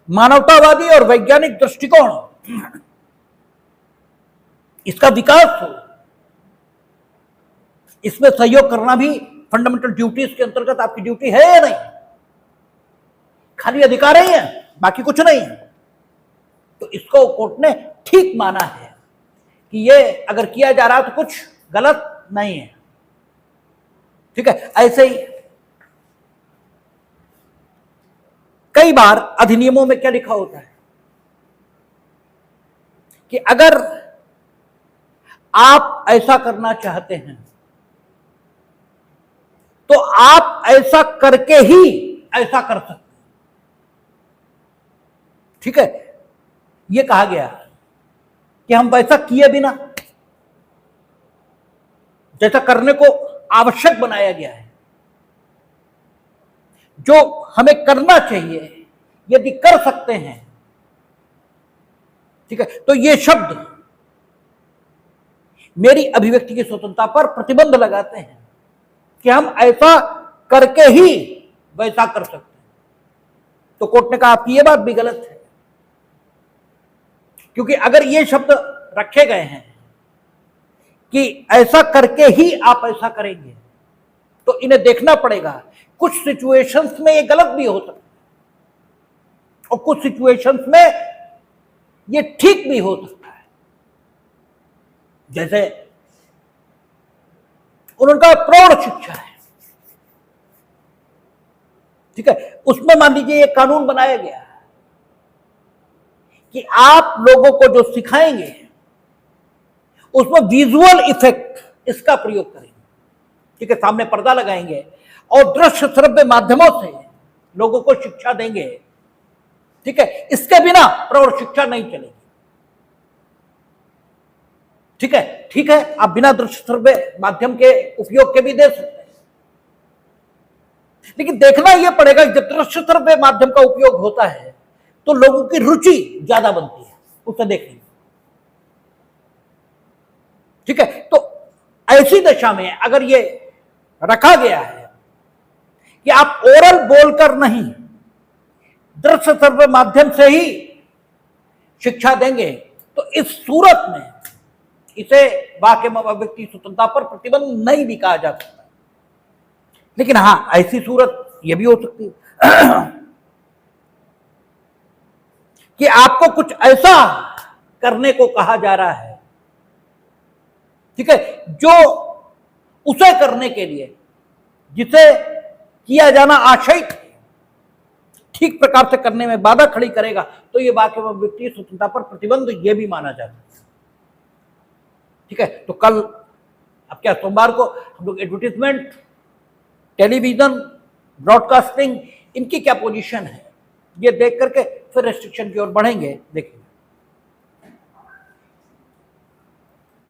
मानवतावादी और वैज्ञानिक दृष्टिकोण, इसका विकास हो, इसमें सहयोग करना भी फंडामेंटल ड्यूटीज के अंतर्गत आपकी ड्यूटी है या नहीं? खाली अधिकार ही है, बाकी कुछ नहीं है। तो इसको कोर्ट ने ठीक माना है कि ये अगर किया जा रहा तो कुछ गलत नहीं है। ठीक है, ऐसे ही कई बार अधिनियमों में क्या लिखा होता है कि अगर आप ऐसा करना चाहते हैं तो आप ऐसा करके ही ऐसा कर सकते हैं। ठीक है, यह कहा गया कि हम वैसा किए बिना, जैसा करने को आवश्यक बनाया गया है, जो हमें करना चाहिए, यदि कर सकते हैं, ठीक है, तो ये शब्द मेरी अभिव्यक्ति की स्वतंत्रता पर प्रतिबंध लगाते हैं कि हम ऐसा करके ही वैसा कर सकते हैं। तो कोर्ट ने कहा आपकी ये बात भी गलत है, क्योंकि अगर ये शब्द रखे गए हैं कि ऐसा करके ही आप ऐसा करेंगे, तो इन्हें देखना पड़ेगा। कुछ सिचुएशंस में ये गलत भी हो सकता है और कुछ सिचुएशंस में ये ठीक भी हो सकता है। जैसे उनका प्रौढ़ शिक्षा है, ठीक है, उसमें मान लीजिए ये कानून बनाया गया है कि आप लोगों को जो सिखाएंगे उसमें विजुअल इफेक्ट इसका प्रयोग करेंगे। ठीक है, सामने पर्दा लगाएंगे और दृश्य श्रव्य माध्यमों से लोगों को शिक्षा देंगे। ठीक है, इसके बिना प्रौढ़ शिक्षा नहीं चलेगी। ठीक है, आप बिना दृश्य श्रव्य माध्यम के उपयोग के भी दे सकते हैं, लेकिन देखना यह पड़ेगा जब दृश्य श्रव्य माध्यम का उपयोग होता है तो लोगों की रुचि ज्यादा बनती है उसे देखने में। ठीक है, तो ऐसी दशा में अगर ये रखा गया है कि आप ओरल बोलकर नहीं, दृश्य श्रव्य माध्यम से ही शिक्षा देंगे, तो तो इस सूरत में इसे वाक्य में अभिव्यक्ति स्वतंत्रता पर प्रतिबंध नहीं भी कहा जा सकता। लेकिन हां, ऐसी सूरत यह भी हो सकती है कि आपको कुछ ऐसा करने को कहा जा रहा है, ठीक है, जो उसे करने के लिए जिसे किया जाना आशय ठीक प्रकार से करने में बाधा खड़ी करेगा, तो यह वाक्य में अभिव्यक्ति स्वतंत्रता पर प्रतिबंध यह भी माना जाता है। ठीक है, तो कल अब क्या, सोमवार को हम लोग एडवर्टीजमेंट, टेलीविजन, ब्रॉडकास्टिंग, इनकी क्या पोजीशन है ये देख करके फिर रेस्ट्रिक्शन की ओर बढ़ेंगे। देखिए,